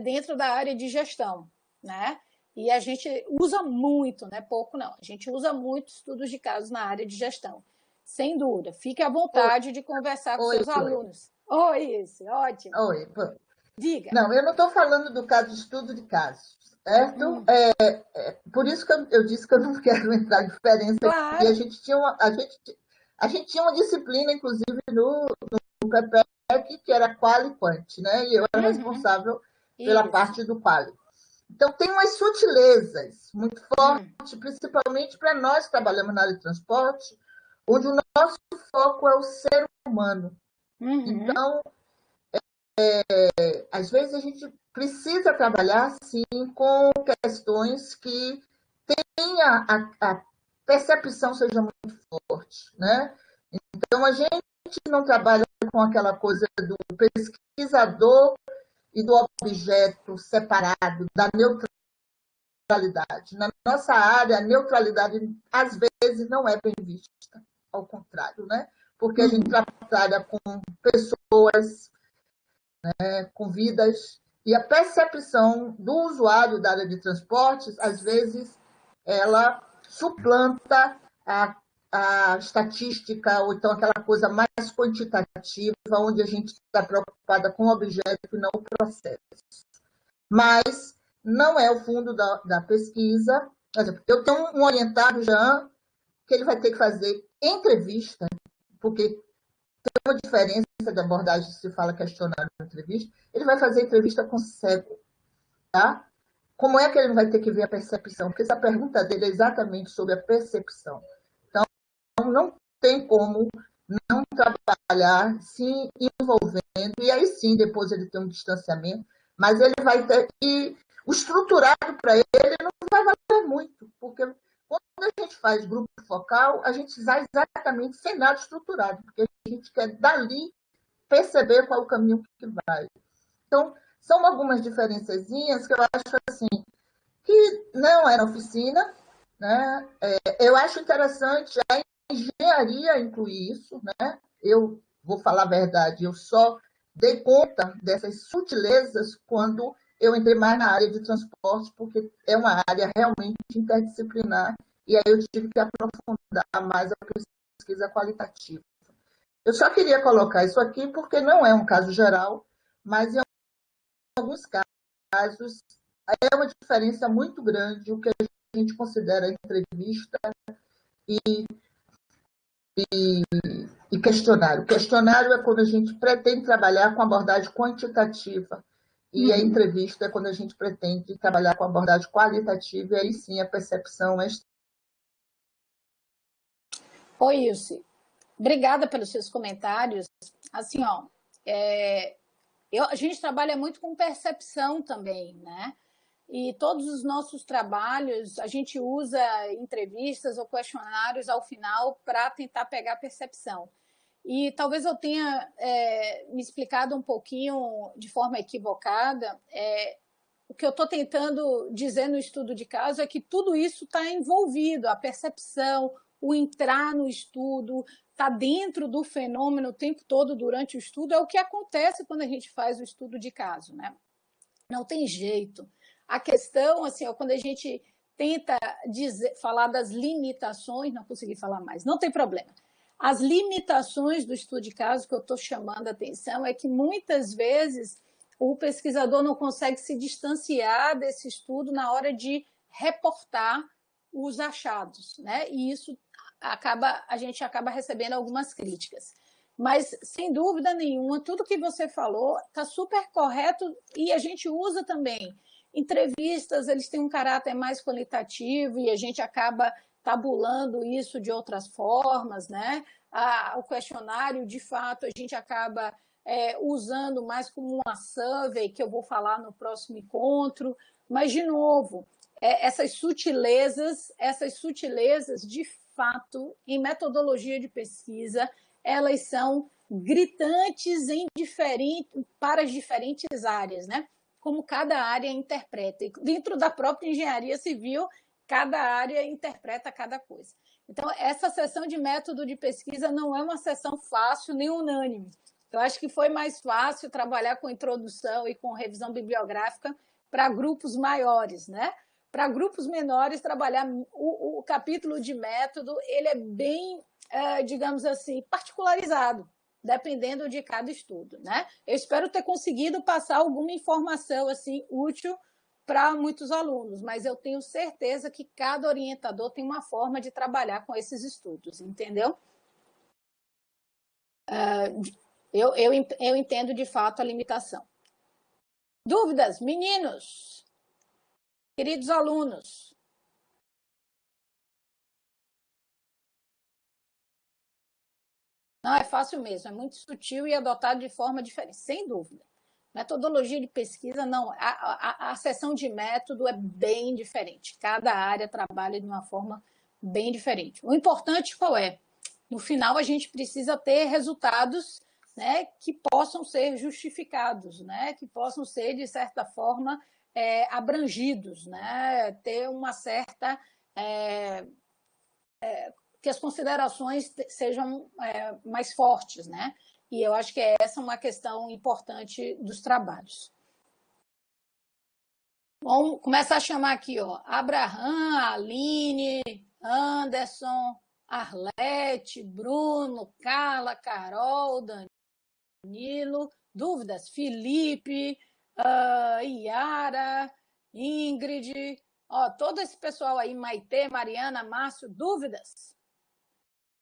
dentro da área de gestão, né? E a gente usa muito, não é pouco não, a gente usa muito estudos de casos na área de gestão, sem dúvida. Fique à vontade de conversar com seus alunos. Oi, isso, ótimo. Oi, diga. Não, eu não estou falando do caso de estudo de casos, certo? Por isso que eu disse que eu não quero entrar em diferença. Claro. E a gente tinha uma disciplina, inclusive, no PPEC, que era qual e quant, né? E eu era responsável pela parte do qual. Então, tem umas sutilezas muito fortes, principalmente para nós que trabalhamos na área de transporte, onde o nosso foco é o ser humano. Então, às vezes a gente precisa trabalhar, sim, com questões que tenha a percepção seja muito forte, né? Então, a gente não trabalha com aquela coisa do pesquisador e do objeto separado, da neutralidade. Na nossa área, a neutralidade, às vezes, não é bem vista, ao contrário, né? Porque a gente trabalha com pessoas, né, com vidas, e a percepção do usuário da área de transportes, às vezes, ela suplanta a estatística, ou então aquela coisa mais quantitativa, onde a gente está preocupada com o objeto e não o processo. Mas não é o fundo da pesquisa. Eu tenho um orientado, Jean, que ele vai ter que fazer entrevista, porque tem uma diferença de abordagem se fala questionário ou entrevista. Ele vai fazer entrevista com cego, tá? Como é que ele vai ter que ver a percepção? Porque essa pergunta dele é exatamente sobre a percepção. Então, não tem como não trabalhar se envolvendo, e aí sim, depois ele tem um distanciamento, mas ele vai ter... E o estruturado para ele não vai valer muito, porque quando a gente faz grupo focal, a gente vai exatamente sem nada estruturado, porque a gente quer dali perceber qual é o caminho que vai. Então, são algumas diferençazinhas que eu acho assim, que não é na oficina, né? Eu acho interessante a engenharia incluir isso, né? Eu vou falar a verdade, eu só dei conta dessas sutilezas quando eu entrei mais na área de transporte, porque é uma área realmente interdisciplinar, e aí eu tive que aprofundar mais a pesquisa qualitativa. Eu só queria colocar isso aqui porque não é um caso geral, mas em alguns casos casos, é uma diferença muito grande o que a gente considera entrevista e questionário. Questionário é quando a gente pretende trabalhar com abordagem quantitativa e a entrevista é quando a gente pretende trabalhar com abordagem qualitativa e aí sim a percepção é... Oi, Ilse. Obrigada pelos seus comentários. Assim, ó, a gente trabalha muito com percepção também, né? E todos os nossos trabalhos, a gente usa entrevistas ou questionários ao final para tentar pegar a percepção. E talvez eu tenha me explicado um pouquinho de forma equivocada. O que eu estou tentando dizer no estudo de caso é que tudo isso está envolvido, a percepção, o entrar no estudo, está dentro do fenômeno o tempo todo durante o estudo, é o que acontece quando a gente faz o estudo de caso, né? Não tem jeito. A questão, assim, quando a gente tenta falar das limitações, não consegui falar mais, não tem problema. As limitações do estudo de caso que eu estou chamando a atenção é que muitas vezes o pesquisador não consegue se distanciar desse estudo na hora de reportar os achados, né? E isso a gente acaba recebendo algumas críticas. Mas, sem dúvida nenhuma, tudo que você falou está super correto e a gente usa também. Entrevistas, eles têm um caráter mais qualitativo e a gente acaba tabulando isso de outras formas, né? O questionário, de fato, a gente acaba usando mais como uma survey, que eu vou falar no próximo encontro. Mas, de novo, essas sutilezas, de fato, em metodologia de pesquisa, elas são gritantes para as diferentes áreas, né? Como cada área interpreta. E dentro da própria engenharia civil, cada área interpreta cada coisa. Então, essa sessão de método de pesquisa não é uma sessão fácil nem unânime. Eu acho que foi mais fácil trabalhar com introdução e com revisão bibliográfica para grupos maiores, né? Para grupos menores, trabalhar o capítulo de método, ele é bem, digamos assim, particularizado, dependendo de cada estudo, né? Eu espero ter conseguido passar alguma informação assim útil para muitos alunos, mas eu tenho certeza que cada orientador tem uma forma de trabalhar com esses estudos, entendeu? Eu entendo de fato a limitação. Dúvidas, meninos? Queridos alunos? Não, é fácil mesmo, é muito sutil e adotado de forma diferente, sem dúvida. Metodologia de pesquisa, não. A seção de método é bem diferente. Cada área trabalha de uma forma bem diferente. O importante qual é? No final, a gente precisa ter resultados, né, que possam ser justificados, né, que possam ser, de certa forma, abrangidos, né, ter uma certa... que as considerações sejam mais fortes, né? E eu acho que essa é uma questão importante dos trabalhos. Vamos começar a chamar aqui, ó, Abraham, Aline, Anderson, Arlete, Bruno, Carla, Carol, Danilo. Dúvidas? Felipe, Iara, Ingrid, ó, todo esse pessoal aí, Maitê, Mariana, Márcio, dúvidas?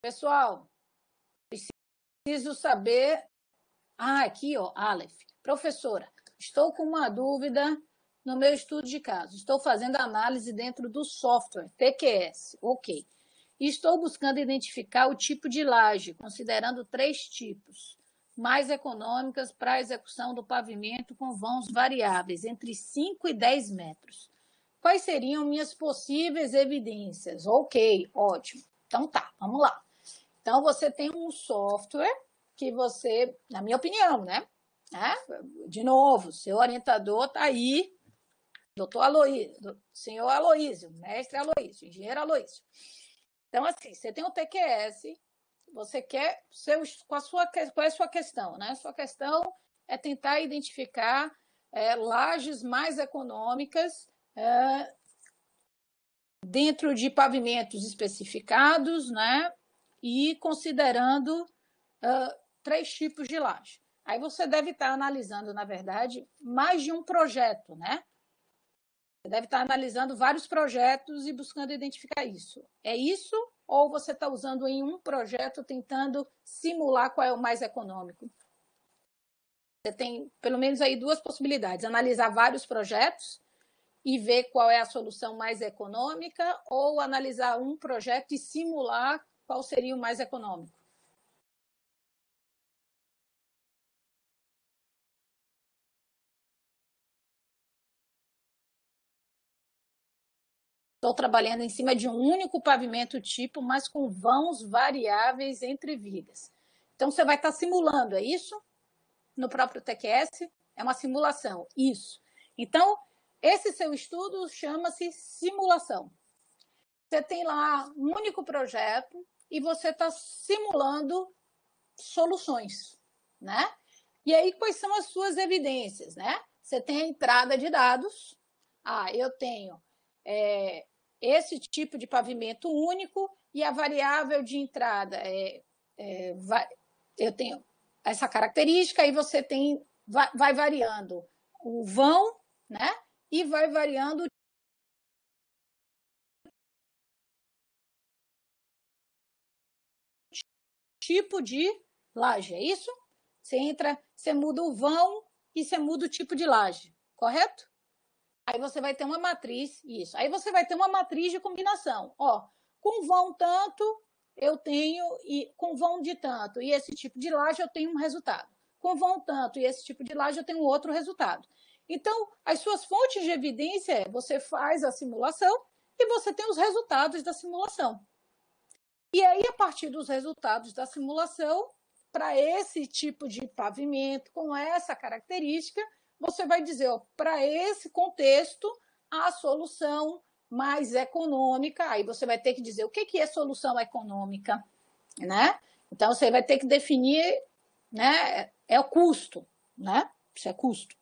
Pessoal, preciso saber... aqui, ó, Aleph. Professora, estou com uma dúvida no meu estudo de caso. Estou fazendo análise dentro do software TQS. Ok. E estou buscando identificar o tipo de laje, considerando 3 tipos mais econômicas para a execução do pavimento com vãos variáveis, entre 5 e 10 metros. Quais seriam minhas possíveis evidências? Ok, ótimo. Então tá, vamos lá. Então, você tem um software que você, na minha opinião, né? De novo, seu orientador está aí, doutor Aloísio, senhor Aloísio, mestre Aloísio, engenheiro Aloísio. Então, assim, você tem o TQS, você quer... qual é a sua questão, né? Sua questão é tentar identificar lajes mais econômicas dentro de pavimentos especificados, né? E considerando 3 tipos de laje. Aí você deve estar analisando, na verdade, mais de um projeto, né? Você deve estar analisando vários projetos e buscando identificar isso. É isso ou você está usando em um projeto tentando simular qual é o mais econômico? Você tem pelo menos aí duas possibilidades: analisar vários projetos e ver qual é a solução mais econômica, ou analisar um projeto e simular qual seria o mais econômico. Estou trabalhando em cima de um único pavimento tipo, mas com vãos variáveis entre vigas. Então, você vai estar simulando, é isso? No próprio TQS, é uma simulação, isso. Então, esse seu estudo chama-se simulação. Você tem lá um único projeto e você está simulando soluções, né? E aí, quais são as suas evidências, né? Você tem a entrada de dados. Eu tenho esse tipo de pavimento único e a variável de entrada eu tenho essa característica, e você tem, vai variando o vão, né? E vai variando o tipo de laje, é isso? Você entra, você muda o vão e você muda o tipo de laje, correto? Aí você vai ter uma matriz, isso. Aí você vai ter uma matriz de combinação. Ó, com vão tanto, eu tenho, e com vão de tanto, e esse tipo de laje eu tenho um resultado. Com vão tanto e esse tipo de laje eu tenho outro resultado. Então, as suas fontes de evidência, você faz a simulação e você tem os resultados da simulação. E aí, a partir dos resultados da simulação, para esse tipo de pavimento, com essa característica, você vai dizer, para esse contexto, a solução mais econômica, aí você vai ter que dizer o que é solução econômica, né? Então, você vai ter que definir, né? É o custo, né? Isso é custo.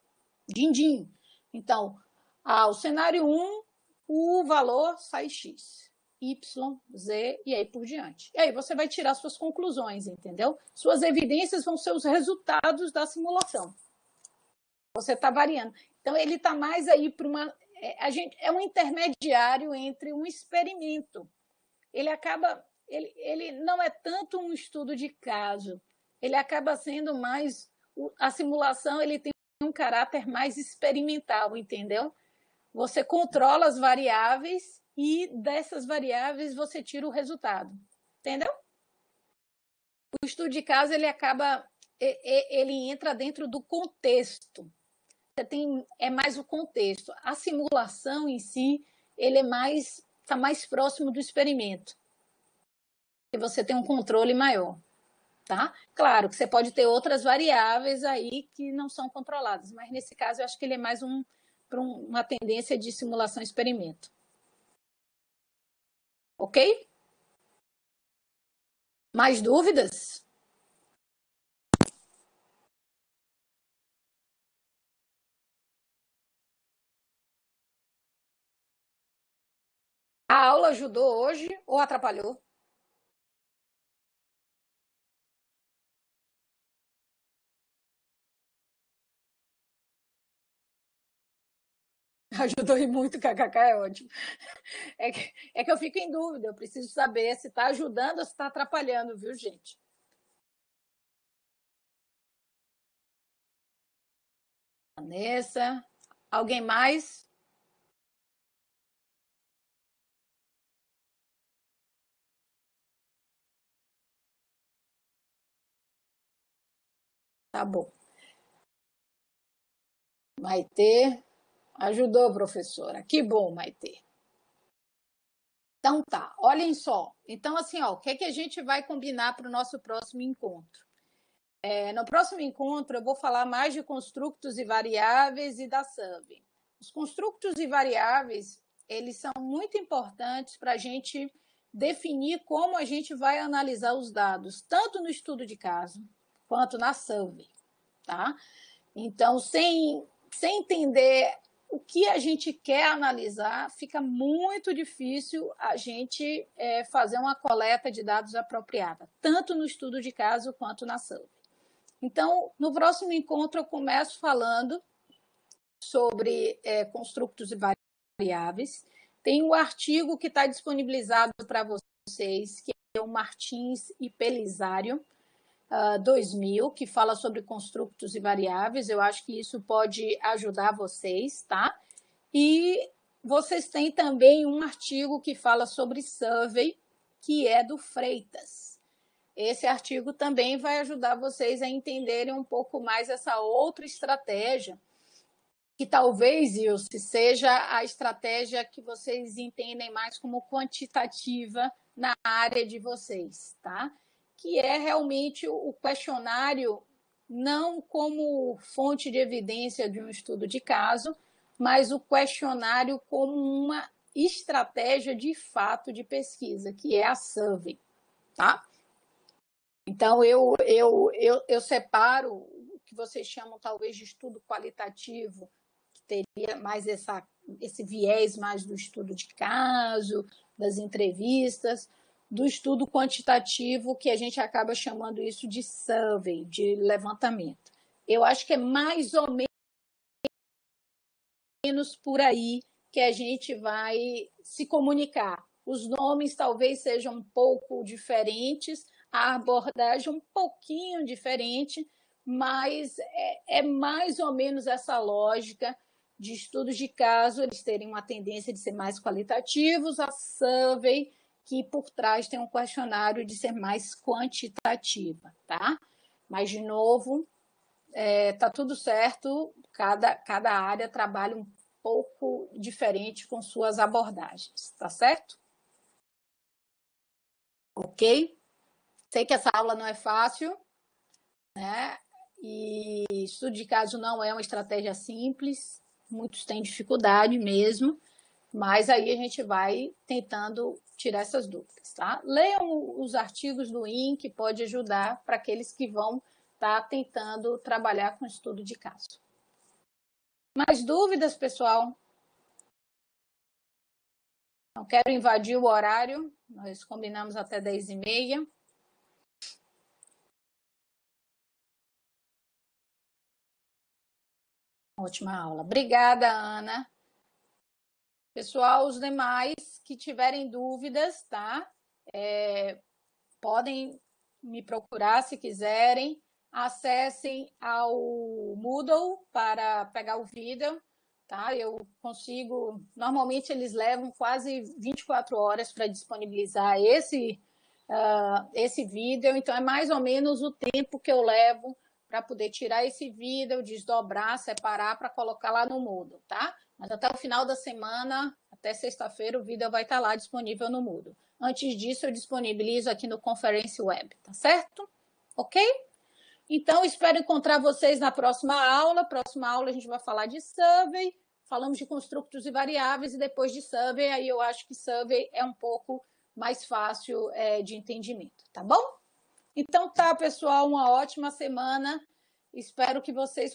Din-din. Então, o cenário 1, o valor sai X. Y, Z e aí por diante. E aí você vai tirar suas conclusões, entendeu? Suas evidências vão ser os resultados da simulação. Você está variando. Então, ele está mais aí para uma... é um intermediário entre um experimento. Ele não é tanto um estudo de caso, ele acaba sendo mais... A simulação, ele tem um caráter mais experimental, entendeu? Você controla as variáveis e dessas variáveis você tira o resultado, entendeu? O estudo de caso, ele entra dentro do contexto. É mais o contexto. A simulação em si, ele está mais próximo do experimento. E você tem um controle maior, tá? Claro que você pode ter outras variáveis aí que não são controladas, mas nesse caso eu acho que ele é mais para uma tendência de simulação-experimento. Ok? Mais dúvidas? A aula ajudou hoje ou atrapalhou? Ajudou e muito, kkk, é ótimo. É que eu fico em dúvida, eu preciso saber se está ajudando ou se está atrapalhando, viu, gente? Vanessa, alguém mais? Tá bom. Maitê, ajudou, professora. Que bom, Maitê. Então tá, olhem só. Então, assim, o que a gente vai combinar para o nosso próximo encontro? No próximo encontro, eu vou falar mais de construtos e variáveis e da SUB. Os construtos e variáveis, eles são muito importantes para a gente definir como a gente vai analisar os dados, tanto no estudo de caso quanto na SUB, tá? Então, sem entender o que a gente quer analisar, fica muito difícil a gente fazer uma coleta de dados apropriada, tanto no estudo de caso quanto na SUB. Então, no próximo encontro, eu começo falando sobre construtos e variáveis. Tem um artigo que está disponibilizado para vocês, que é o Martins e Pelisário, 2000, que fala sobre construtos e variáveis. Eu acho que isso pode ajudar vocês, tá? E vocês têm também um artigo que fala sobre survey, que é do Freitas. Esse artigo também vai ajudar vocês a entenderem um pouco mais essa outra estratégia, que talvez, Ilse, seja a estratégia que vocês entendem mais como quantitativa na área de vocês, tá? Que é realmente o questionário não como fonte de evidência de um estudo de caso, mas o questionário como uma estratégia de fato de pesquisa, que é a survey, tá? Então, eu separo o que vocês chamam talvez de estudo qualitativo, que teria mais esse viés mais do estudo de caso, das entrevistas, do estudo quantitativo, que a gente acaba chamando isso de survey, de levantamento. Eu acho que é mais ou menos por aí que a gente vai se comunicar. Os nomes talvez sejam um pouco diferentes, a abordagem um pouquinho diferente, mas é mais ou menos essa lógica de estudos de caso, eles terem uma tendência de ser mais qualitativos, a survey, que por trás tem um questionário de ser mais quantitativa, tá? Mas, de novo, tá tudo certo, cada área trabalha um pouco diferente com suas abordagens, tá certo? Ok? Sei que essa aula não é fácil, né? E estudo de caso não é uma estratégia simples, muitos têm dificuldade mesmo, mas aí a gente vai tentando tirar essas dúvidas, tá? Leiam os artigos do IN, que pode ajudar para aqueles que vão estar tentando trabalhar com estudo de caso. Mais dúvidas, pessoal? Não quero invadir o horário, nós combinamos até 10h30. Ótima aula. Obrigada, Ana. Pessoal, os demais que tiverem dúvidas, tá? Podem me procurar se quiserem. Acessem ao Moodle para pegar o vídeo, tá? Eu consigo... Normalmente, eles levam quase 24 horas para disponibilizar esse vídeo, então é mais ou menos o tempo que eu levo para poder tirar esse vídeo, desdobrar, separar para colocar lá no Moodle, tá? Mas até o final da semana, até sexta-feira, o vídeo vai estar lá disponível no Moodle. Antes disso, eu disponibilizo aqui no Conference Web, tá certo? Ok? Então, espero encontrar vocês na próxima aula. Próxima aula a gente vai falar de survey, falamos de construtos e variáveis, e depois de survey, aí eu acho que survey é um pouco mais fácil de entendimento, tá bom? Então tá, pessoal, uma ótima semana. Espero que vocês